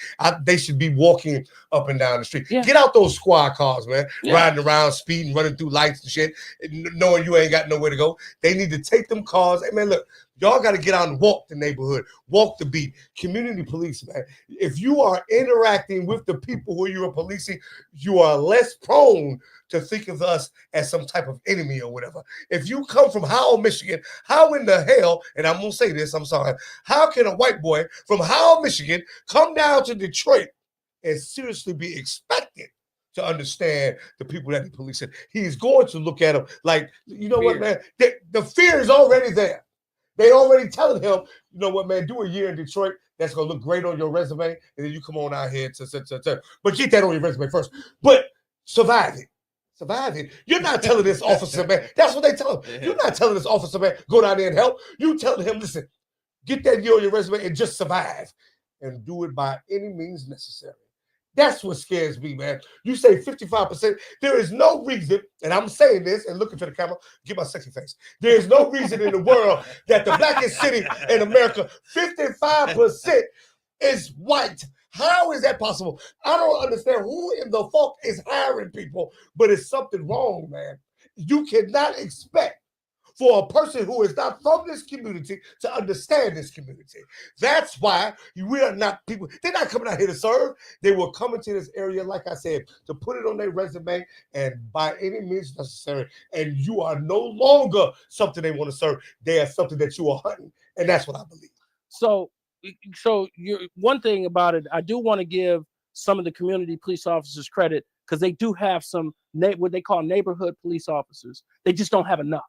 They should be walking up and down the street. Yeah. Get out those squad cars, man. Yeah. Riding around, speeding, running through lights and shit, knowing you ain't got nowhere to go. They need to take them cars. Hey, man, look. Y'all got to get out and walk the neighborhood, walk the beat. Community police, man. If you are interacting with the people who you are policing, you are less prone to think of us as some type of enemy or whatever. If you come from Howell, Michigan, how in the hell, and I'm going to say this, I'm sorry, how can a white boy from Howell, Michigan come down to Detroit and seriously be expected to understand the people that he policing? He's going to look at them like, you know what, man? The fear is already there. They already telling him, you know what, man, do a year in Detroit. That's going to look great on your resume. And then you come on out here. But get that on your resume first. But survive it. Survive it. You're not telling this officer, man. That's what they tell him. You're not telling this officer, man, go down there and help. You telling him, listen, get that year on your resume and just survive. And do it by any means necessary. That's what scares me, man. You say 55%. There is no reason, and I'm saying this and looking to the camera, get my sexy face. There is no reason in the world that the blackest city in America, 55% is white. How is that possible? I don't understand who in the fuck is hiring people, but it's something wrong, man. You cannot expect for a person who is not from this community to understand this community. That's why we are not people. They're not coming out here to serve. They will come into this area, like I said, to put it on their resume and by any means necessary. And you are no longer something they want to serve. They are something that you are hunting. And that's what I believe. So you're one thing about it, I do want to give some of the community police officers credit because they do have some what they call neighborhood police officers. They just don't have enough.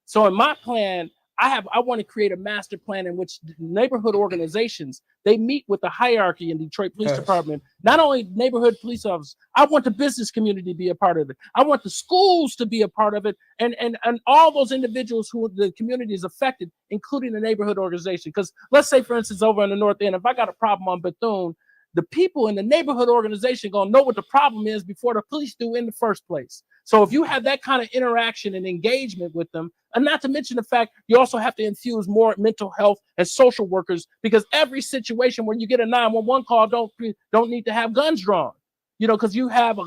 So in my plan, I want to create a master plan in which neighborhood organizations, they meet with the hierarchy in Detroit Police Department, not only neighborhood police officers. I want the business community to be a part of it. I want the schools to be a part of it, and all those individuals who the community is affected, including the neighborhood organization. Because let's say, for instance, over in the North End, if I got a problem on Bethune, the people in the neighborhood organization gonna know what the problem is before the police do in the first place. So if you have that kind of interaction and engagement with them, and not to mention the fact you also have to infuse more mental health and social workers, because every situation where you get a 911 call don't need to have guns drawn, you know, because you have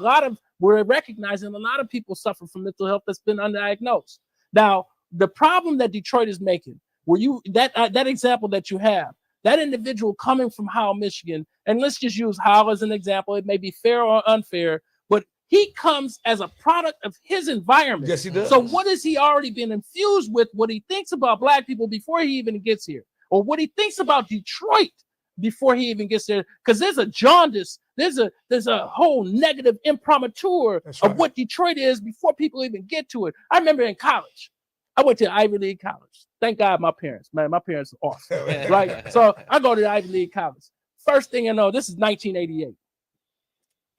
we're recognizing a lot of people suffer from mental health that's been undiagnosed. Now, the problem that Detroit is making, where that example that you have, that individual coming from Howell, Michigan, and let's just use Howell as an example. It may be fair or unfair, but he comes as a product of his environment. Yes, he does. So what has he already been infused with, what he thinks about black people before he even gets here, or what he thinks about Detroit before he even gets there? Because there's a jaundice, there's a whole negative imprimatur of what Detroit is before people even get to it. I remember in college, I went to Ivy League college. Thank God my parents are awesome, right? So I go to the Ivy League college. First thing you know, this is 1988.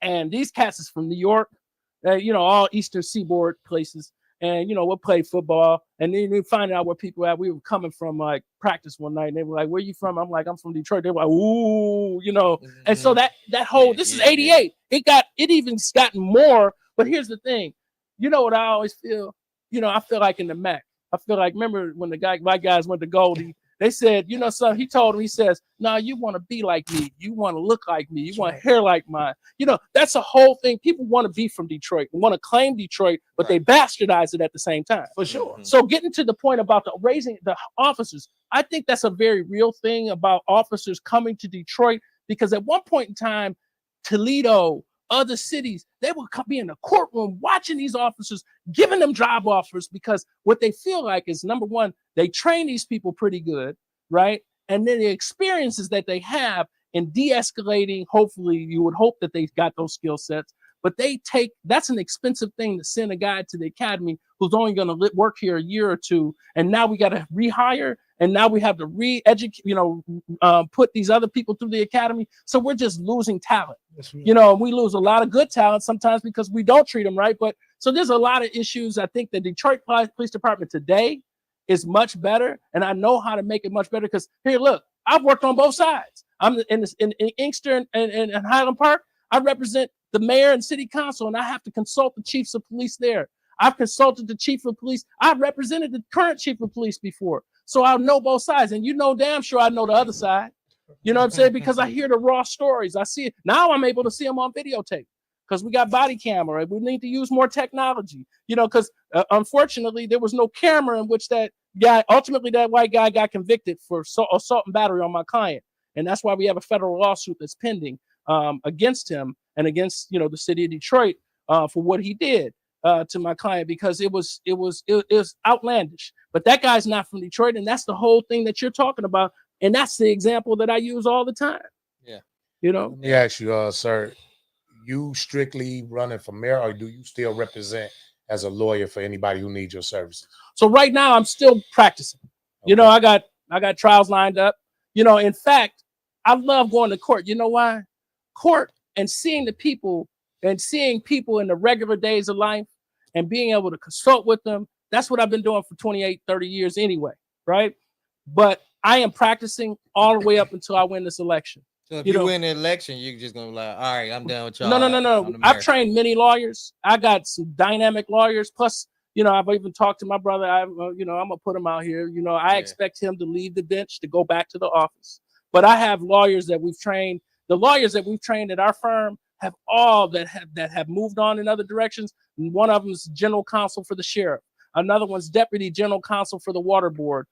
And these cats is from New York, all Eastern Seaboard places. And, we'll play football. And then we find out where people at. We were coming from like practice one night. And they were like, where you from? I'm like, I'm from Detroit. They were like, ooh, And so that whole, this is 88. It even gotten more. But here's the thing. You know what I always feel? I feel like in the MAC. I feel like, remember when my guys went to Goldie, they said, son, he told him, he says, no, you want to be like me. You want to look like me. You want hair like mine. That's a whole thing. People want to be from Detroit and want to claim Detroit, but they bastardize it at the same time. For sure. So getting to the point about raising the officers, I think that's a very real thing about officers coming to Detroit, because at one point in time, Toledo, other cities, they would be in the courtroom watching these officers, giving them job offers, because what they feel like is, number one, they train these people pretty good, right? And then the experiences that they have in de-escalating, hopefully you would hope that they got those skill sets, but that's an expensive thing to send a guy to the academy who's only going to work here a year or two, and now we got to rehire, and now we have to re-educate, put these other people through the academy. So we're just losing talent. We lose a lot of good talent sometimes because we don't treat them right. But so there's a lot of issues. I think the Detroit Police Department today is much better, and I know how to make it much better, because here, look, I've worked on both sides. I'm in Inkster and Highland Park. I represent the mayor and city council, and I have to consult the chiefs of police there. I've consulted the chief of police. I've represented the current chief of police before. So I know both sides, and damn sure I know the other side. You know what I'm saying? Because I hear the raw stories. I see it. Now I'm able to see them on videotape because we got body camera. We need to use more technology, because unfortunately there was no camera in which that white guy got convicted for assault and battery on my client. And that's why we have a federal lawsuit that's pending against him and against, the city of Detroit for what he did to my client, because it was outlandish. But that guy's not from Detroit, and that's the whole thing that you're talking about, and that's the example that I use all the time. Yeah, Let me ask you, sir, you strictly running for mayor, or do you still represent as a lawyer for anybody who needs your services? So right now I'm still practicing. Okay. I got trials lined up. In fact, I love going to court. You know why? Court and seeing the people and seeing people in the regular days of life and being able to consult with them. That's what I've been doing for 28, 30 years anyway, right? But I am practicing all the way up until I win this election. So if you win the election, you're just going to be like, all right, I'm done with y'all. No. I've trained many lawyers. I got some dynamic lawyers. Plus, I've even talked to my brother. I'm going to put him out here. I expect him to leave the bench to go back to the office. But I have lawyers that we've trained. The lawyers that we've trained at our firm have all that have moved on in other directions. And one of them is general counsel for the sheriff. Another one's deputy general counsel for the water board.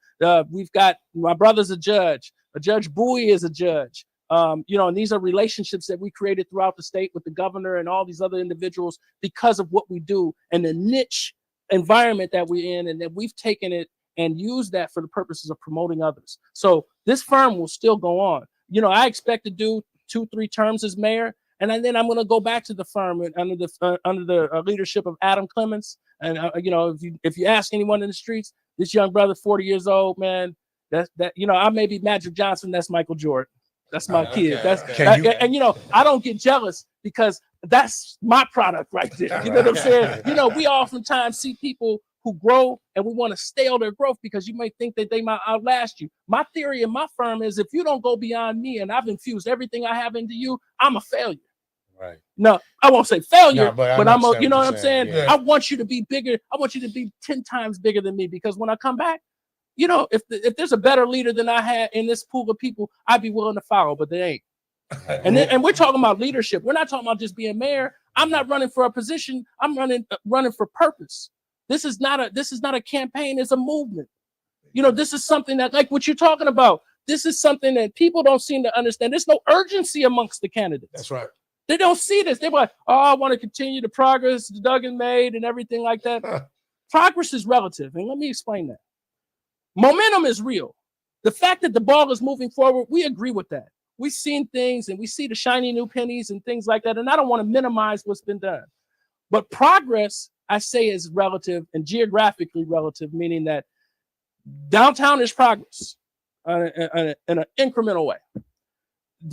We've got, my brother's a judge. Judge Bowie is a judge. And these are relationships that we created throughout the state with the governor and all these other individuals because of what we do and the niche environment that we're in, and that we've taken it and used that for the purposes of promoting others. So this firm will still go on. I expect to do 2-3 terms as mayor, and then I'm going to go back to the firm under the leadership of Adam Clements. And if you ask anyone in the streets, this young brother, 40 years old, man, I may be Magic Johnson, that's Michael Jordan. That's my kid. I don't get jealous because that's my product right there. You know what I'm saying? We oftentimes see people who grow and we want to stale their growth because you may think that they might outlast you. My theory in my firm is if you don't go beyond me and I've infused everything I have into you, I'm a failure. Right. No, I won't say failure, but I'm what I'm saying? Yeah. I want you to be bigger. I want you to be 10 times bigger than me, because when I come back, if there's a better leader than I had in this pool of people, I'd be willing to follow, but they ain't. And we're talking about leadership. We're not talking about just being mayor. I'm not running for a position. I'm running for purpose. This is not a campaign. It's a movement. This is something that, like what you're talking about, this is something that people don't seem to understand. There's no urgency amongst the candidates. That's right. They don't see this. They're like, oh, I want to continue the progress Duggan made and everything like that. Progress is relative. And let me explain that. Momentum is real. The fact that the ball is moving forward, we agree with that. We've seen things and we see the shiny new pennies and things like that. And I don't want to minimize what's been done. But progress, I say, is relative and geographically relative, meaning that downtown is progress in an incremental way.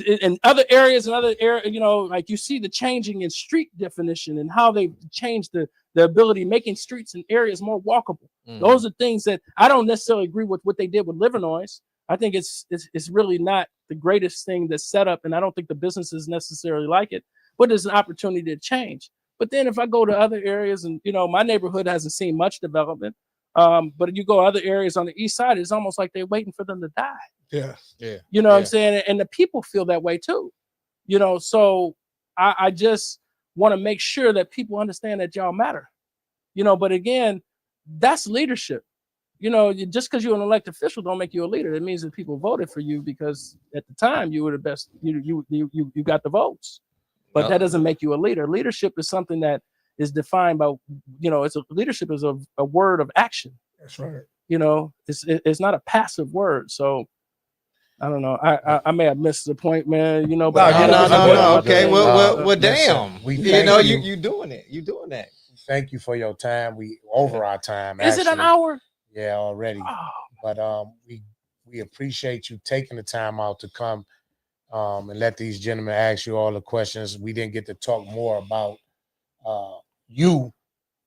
In other areas, like you see the changing in street definition and how they've changed the ability, making streets and areas more walkable. Mm. Those are things that I don't necessarily agree with what they did with Livernois. I think it's really not the greatest thing that's set up, and I don't think the businesses necessarily like it, but there's an opportunity to change. But then if I go to other areas, and my neighborhood hasn't seen much development, but you go other areas on the east side, it's almost like they're waiting for them to die. Yeah. You know what I'm saying? And the people feel that way too. So I just want to make sure that people understand that y'all matter. But again, that's leadership. Just because you're an elected official don't make you a leader. It means that people voted for you because at the time you were the best. You got the votes, but that doesn't make you a leader. Leadership is something that is defined by, leadership is a word of action. That's right. It's not a passive word. So I don't know. I may have missed the point, man. No. But Okay. Well, damn. We you doing it. You doing that. Thank you for your time. We over our time. Is it an hour? Yeah, already. Oh. But we appreciate you taking the time out to come and let these gentlemen ask you all the questions. We didn't get to talk more about you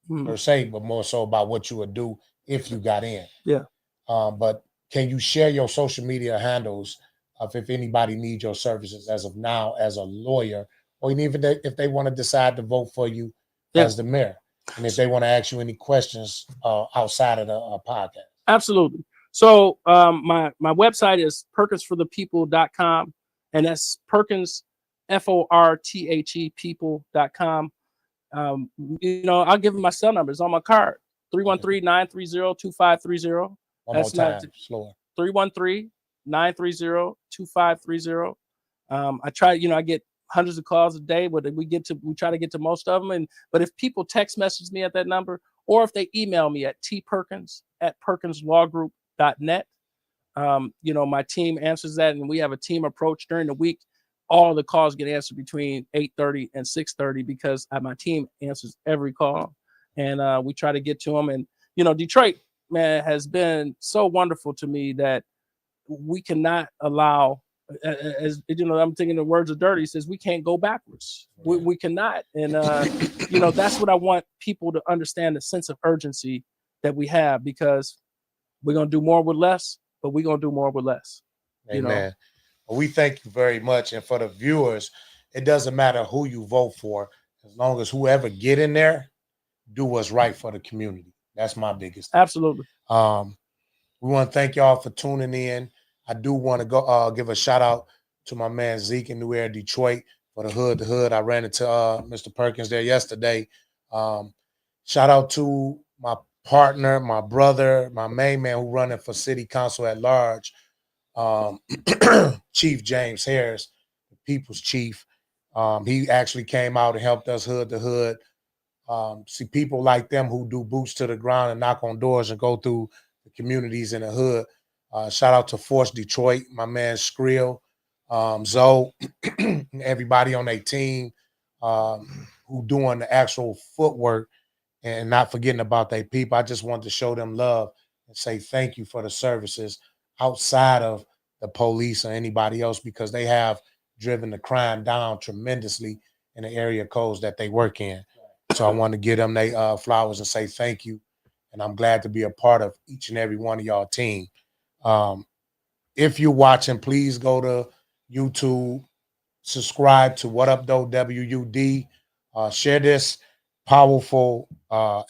per se, but more so about what you would do if you got in. Yeah. But can you share your social media handles of if anybody needs your services as of now as a lawyer, or even if they want to decide to vote for you as the mayor, and if they want to ask you any questions outside of the podcast? Absolutely. So my website is perkinsforthepeople.com, and that's Perkins, FORTHE people.com. I'll give them my cell numbers on my card, 313-930-2530. One more time, slower. 313-930-2530. I try, I get hundreds of calls a day, but we try to get to most of them. But if people text message me at that number, or if they email me at tperkins@perkinslawgroup.net, my team answers that, and we have a team approach during the week. All the calls get answered between 8:30 and 6:30 because my team answers every call, and we try to get to them. And Detroit, man, has been so wonderful to me that we cannot allow, as I'm thinking the words of Dirty says, we can't go backwards. We cannot. And that's what I want people to understand, the sense of urgency that we have, because we're going to do more with less, but we're going to do more with less. Amen. Well, we thank you very much. And for the viewers, it doesn't matter who you vote for, as long as whoever get in there do what's right for the community. That's my biggest thing. Absolutely. We want to thank y'all for tuning in. I do want to go give a shout out to my man Zeke in New Era, Detroit, for the hood. The hood. I ran into Mr. Perkins there yesterday. Shout out to my partner, my brother, my main man who running for city council at large, Chief James Harris, the people's chief. He actually came out and helped us hood to hood. See people like them who do boots to the ground and knock on doors and go through the communities in the hood. Shout out to Force Detroit, my man Skrill, Zoe, and everybody on their team who doing the actual footwork and not forgetting about their people. I just wanted to show them love and say thank you for the services outside of the police or anybody else, because they have driven the crime down tremendously in the area codes that they work in. So I want to give them their flowers and say thank you. And I'm glad to be a part of each and every one of y'all team. If you're watching, please go to YouTube, subscribe to What Up Though W.U.D. Share this powerful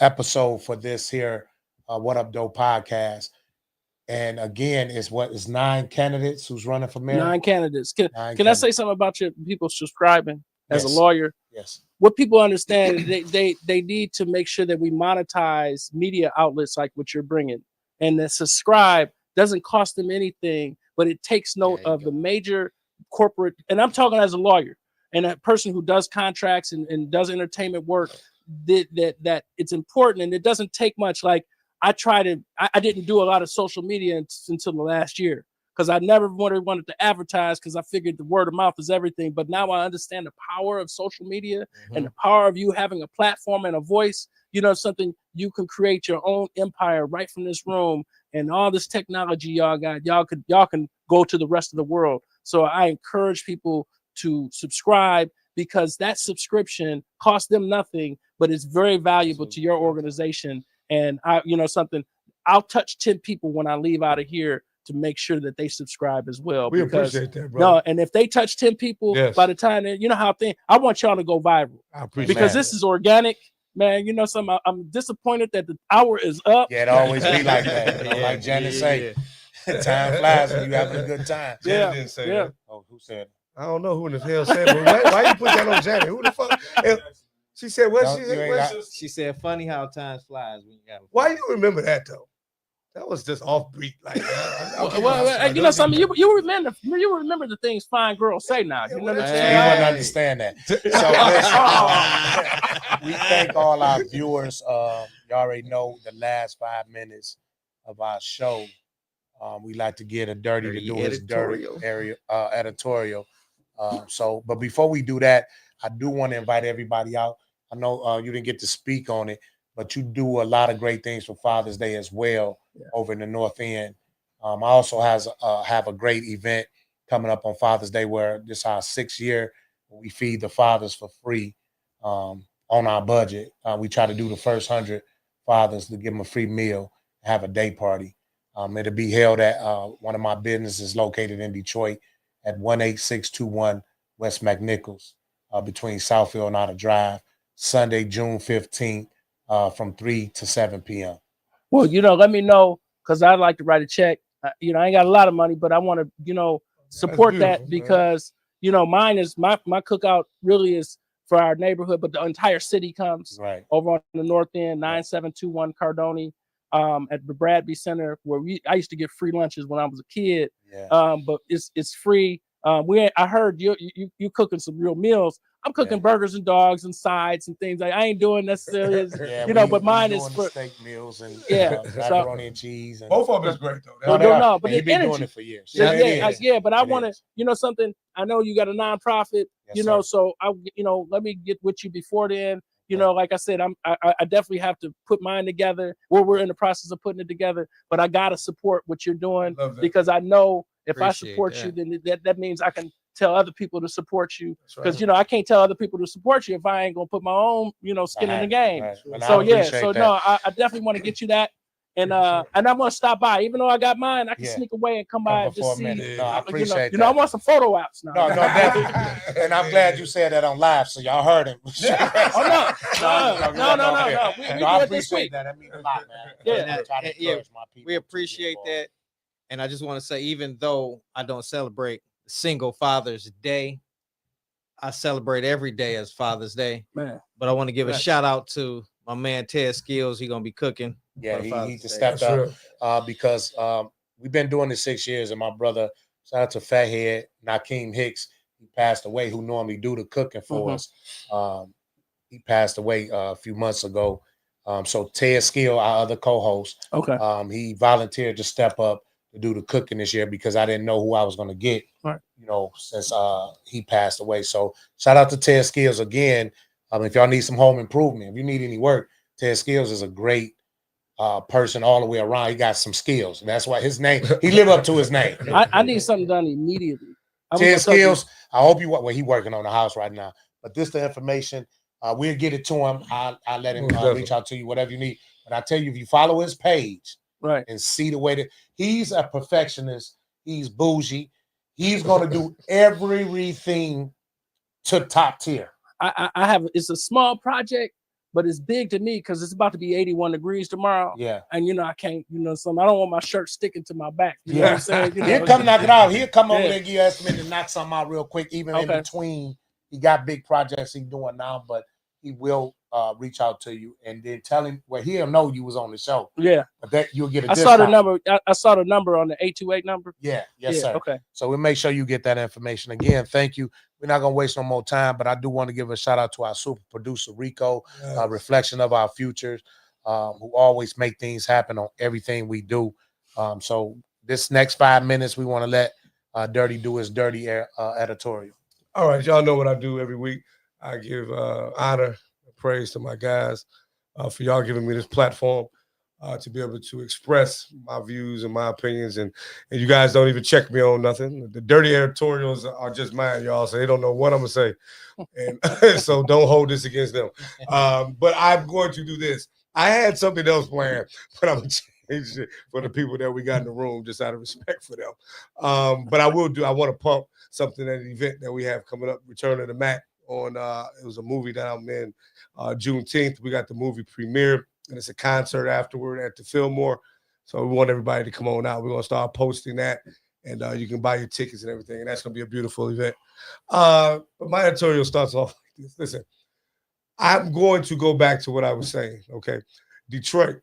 episode for this here What Up Though podcast. And again, it's 9 candidates who's running for mayor. 9 candidates. Can I say something about your people subscribing as a lawyer? Yes. What people understand is they need to make sure that we monetize media outlets like what you're bringing, and that subscribe doesn't cost them anything, but it takes note of the major corporate. And I'm talking as a lawyer and a person who does contracts and does entertainment work. That it's important, and it doesn't take much. Like I didn't do a lot of social media until the last year, because I never wanted to advertise, because I figured the word of mouth is everything. But now I understand the power of social media and the power of you having a platform and a voice. Something you can create your own empire right from this room, and all this technology y'all got. Y'all can go to the rest of the world. So I encourage people to subscribe, because that subscription costs them nothing, but it's very valuable to your organization. And I'll touch 10 people when I leave out of here to make sure that they subscribe as well. We because, appreciate that, bro. No, and if they touch 10 people, Yes. by the time you know how I want y'all to go viral. I appreciate Because that. this is organic, man. You know something. I'm disappointed that the hour is up. Yeah, it always be like that. Yeah, Like Janet yeah, say, time flies when you having a good time. Janet didn't say that. Oh, who said it? I don't know who in the hell said it. But why you put that on Janet? Who the fuck? She said what? No, She you said ain't what? got- She said, "Funny how time flies when you have." Why you remember that though? That was just offbeat. Like, Well, you know something. You remember the things fine girls say now. You know what I'm You saying? wouldn't understand that. So listen, we thank all our viewers. You already know the last 5 minutes of our show. We like to get a dirty to do his dirty editorial. But before we do that, I do want to invite everybody out. I know you didn't get to speak on it, but you do a lot of great things for Father's Day as well over in the North End. I also have a great event coming up on Father's Day where this is our 6th year. We feed the fathers for free on our budget. We try to do the first 100 fathers to give them a free meal, have a day party. It'll be held at one of my businesses located in Detroit at 18621 West McNichols between Southfield and Outer Drive, Sunday, June 15th from 3 to 7 p.m. Well, let me know because I'd like to write a check. I ain't got a lot of money, but I want to, support that because, mine is my cookout really is for our neighborhood, but the entire city comes over on the North End, 9721 Cardoni. At the Bradby Center, where I used to get free lunches when I was a kid. But it's free. I heard you cooking some real meals. I'm cooking burgers and dogs and sides and things. Like I ain't doing necessarily, but mine is for steak meals and macaroni and cheese. And both of them is great though. But you've been energy. doing it for years. But I want to, something. I know you got a nonprofit, so I, let me get with you before then. Like I said, I definitely have to put mine together. We're in the process of putting it together, but I gotta support what you're doing because I know if I support you, then that means I can tell other people to support you. Because I can't tell other people to support you if I ain't gonna put my own, skin in the game. So I definitely want to get you that. And I'm gonna stop by, even though I got mine. I can sneak away and come by and just see. No, I appreciate that. I want some photo ops now. No, definitely. And I'm glad you said that on live, so y'all heard him. No. I appreciate that. That means a lot, man. We appreciate that. And I just want to say, even though I don't celebrate Single Father's Day, I celebrate every day as Father's Day. Man. But I want to give a shout out to my man Ted Skills. He's gonna be cooking. Yeah, he just stepped up because we've been doing this 6 years, and my brother, shout out to Fathead Nakeem Hicks, he passed away, who normally do the cooking for us. He passed away a few months ago. So Ted Skill, our other co-host, he volunteered to step up to do the cooking this year because I didn't know who I was going to get, since he passed away. So shout out to Ted Skills again. If y'all need some home improvement, if you need any work, Ted Skills is a great person all the way around. He got some skills. And that's why his name, he live up to his name. I need something done immediately. Ted Skills, I hope he working on the house right now. But this the information. We'll get it to him. I'll let him reach out to you, whatever you need. But I tell you, if you follow his page and see the way that he's a perfectionist, he's bougie, he's going to do everything to top tier. It's a small project, but it's big to me because it's about to be 81 degrees tomorrow. Yeah. And, I can't, I don't want my shirt sticking to my back. You know what I'm saying? He'll come knock it out. He'll come over there and give you an estimate to knock something out real quick, even in between. He got big projects he's doing now, but he will reach out to you and then tell him. Well, he'll know you was on the show. Yeah, but that you'll get a. I saw the number. I saw the number on the 828 number. Yes, sir. Okay. So we'll make sure you get that information. Again, thank you. We're not gonna waste no more time, but I do want to give a shout out to our super producer Rico, reflection of our futures, who always make things happen on everything we do. So this next 5 minutes, we want to let Dirty do his dirty editorial. All right, y'all know what I do every week. I give honor and praise to my guys for y'all giving me this platform to be able to express my views and my opinions. And you guys don't even check me on nothing. The dirty editorials are just mine, y'all, so they don't know what I'm going to say. And so don't hold this against them. But I'm going to do this. I had something else planned, but I'm going to for the people that we got in the room, just out of respect for them. But I want to pump something at an event that we have coming up, Return of the Mac. On it was a movie that I'm in Juneteenth. We got the movie premiere, and it's a concert afterward at the Fillmore. So we want everybody to come on out. We're gonna start posting that, and you can buy your tickets and everything, and that's gonna be a beautiful event. But my editorial starts off like this. Listen, I'm going to go back to what I was saying. Okay, Detroit,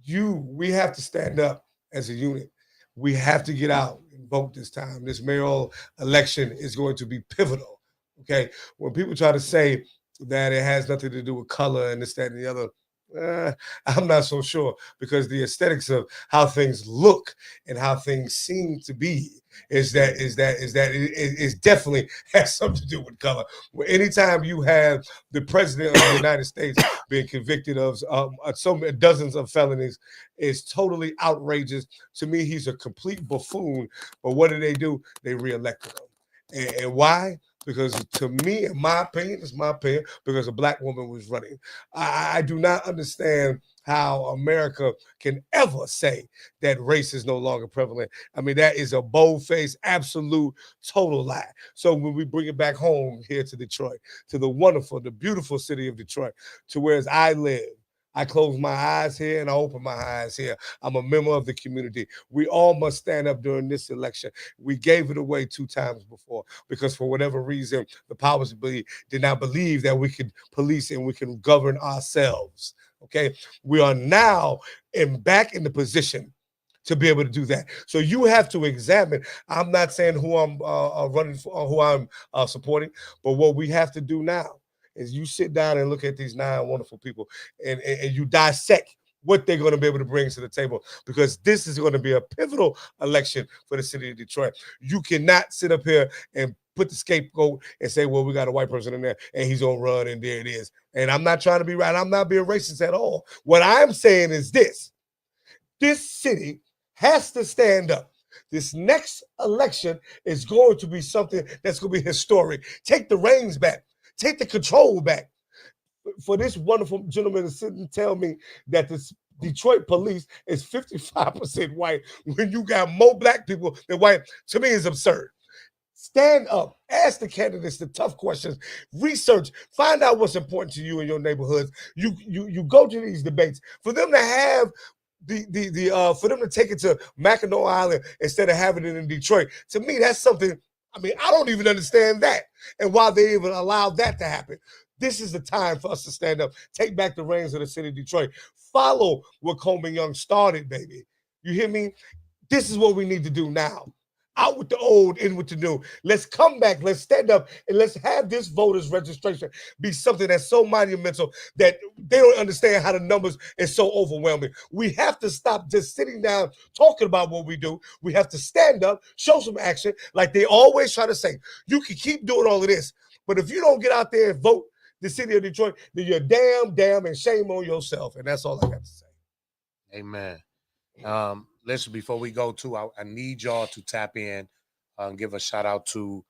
we have to stand up as a unit. We have to get out and vote this time. This mayoral election is going to be pivotal. Okay, when people try to say that it has nothing to do with color and this, that, and the other, I'm not so sure, because the aesthetics of how things look and how things seem to be is it definitely has something to do with color. Anytime you have the president of the United States being convicted of dozens of felonies, is totally outrageous. To me, he's a complete buffoon. But what do? They reelected him. And why? Because to me, in my opinion, it's my opinion, because a black woman was running. I do not understand how America can ever say that race is no longer prevalent. I mean, that is a bold-faced, absolute, total lie. So when we bring it back home here to Detroit, to the wonderful, the beautiful city of Detroit, to where I live, I close my eyes here and I open my eyes here. I'm a member of the community. We all must stand up during this election. We gave it away 2 times before because for whatever reason, the powers that be did not believe that we could police and we can govern ourselves. Okay, we are now back in the position to be able to do that. So you have to examine. I'm not saying who I'm running for or who I'm supporting, but what we have to do now is you sit down and look at these 9 wonderful people and you dissect what they're going to be able to bring to the table, because this is going to be a pivotal election for the city of Detroit. You cannot sit up here and put the scapegoat and say, well, we got a white person in there and he's going to run and there it is. And I'm not trying to be right. I'm not being racist at all. What I'm saying is this city has to stand up. This next election is going to be something that's going to be historic. Take the reins back. Take the control back. For this wonderful gentleman to sit and tell me that the Detroit police is 55% white when you got more black people than white, to me is absurd. Stand up, ask the candidates the tough questions, research, find out what's important to you in your neighborhoods. You go to these debates. For them to have for them to take it to Mackinac Island instead of having it in Detroit, to me, that's something. I mean, I don't even understand that and why they even allowed that to happen. This is the time for us to stand up, take back the reins of the city of Detroit, follow what Coleman Young started, baby. You hear me? This is what we need to do now. Out with the old, in with the new. Let's come back, let's stand up, and let's have this voters registration be something that's so monumental that they don't understand how the numbers is so overwhelming. We have to stop just sitting down talking about what we do. We have to stand up, show some action, like they always try to say. You can keep doing all of this, but if you don't get out there and vote the city of Detroit, then you're damn, and shame on yourself. And that's all I got to say. Amen. Listen, before we go to, I need y'all to tap in and give a shout out to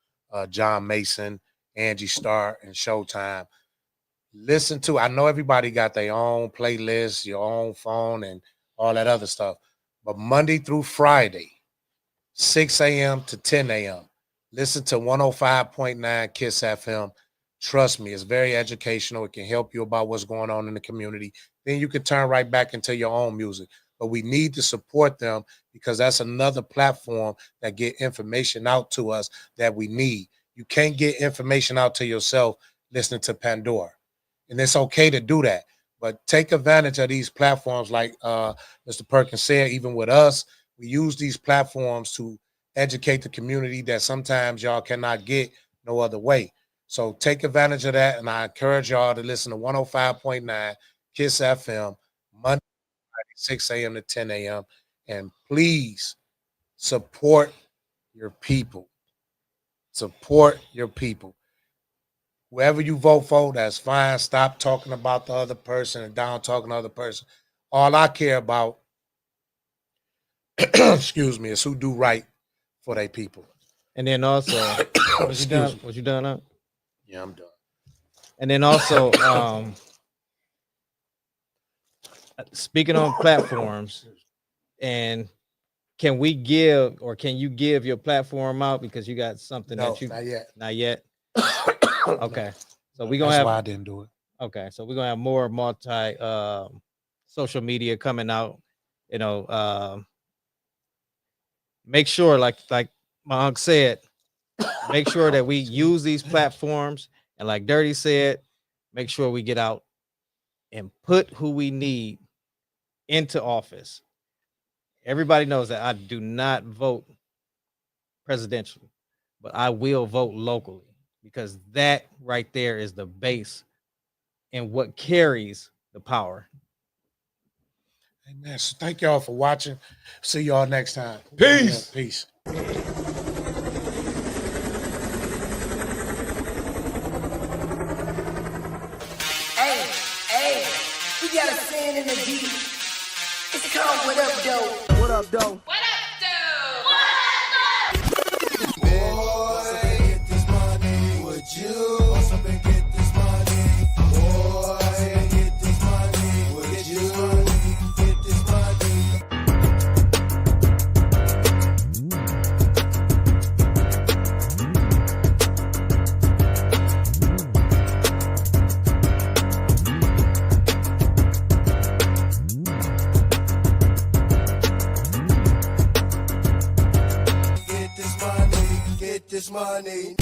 John Mason, Angie Starr, and Showtime. Listen to, I know everybody got their own playlist, your own phone, and all that other stuff. But Monday through Friday, 6 a.m. to 10 a.m., listen to 105.9 KISS FM. Trust me, it's very educational. It can help you about what's going on in the community. Then you can turn right back into your own music. But we need to support them because that's another platform that get information out to us that we need. You can't get information out to yourself listening to Pandora. And it's okay to do that. But take advantage of these platforms like Mr. Perkins said, even with us, we use these platforms to educate the community that sometimes y'all cannot get no other way. So take advantage of that, and I encourage y'all to listen to 105.9 KISS FM, Monday, 6 a.m. to 10 a.m., and please support your people. Support your people. Whoever you vote for, that's fine. Stop talking about the other person and down talking the other person. All I care about, excuse me, is who do right for their people. And then also, was you done? Was you done up? Yeah, I'm done. And then also, speaking on platforms, And can we give, or can you give your platform out because you got something No, that you not yet. not yet? Okay, so we're gonna That's have why I didn't do it. okay, so we're gonna have more multi social media coming out. You know, make sure, like my uncle said, make sure that we use these platforms, and like Dirty said, make sure we get out and put who we need into office. Everybody knows that I do not vote presidentially, but I will vote locally, because that right there is the base and what carries the power. Amen. So thank y'all for watching. See y'all next time. Peace. Peace. Hey, we got a fan in the beat. It's called What Up, Doe? What up, Doe? What up, dude? Boy, get this money. Would you bust up and get this money? Boy, get this money. Would you get this money? Get this money. Get this money.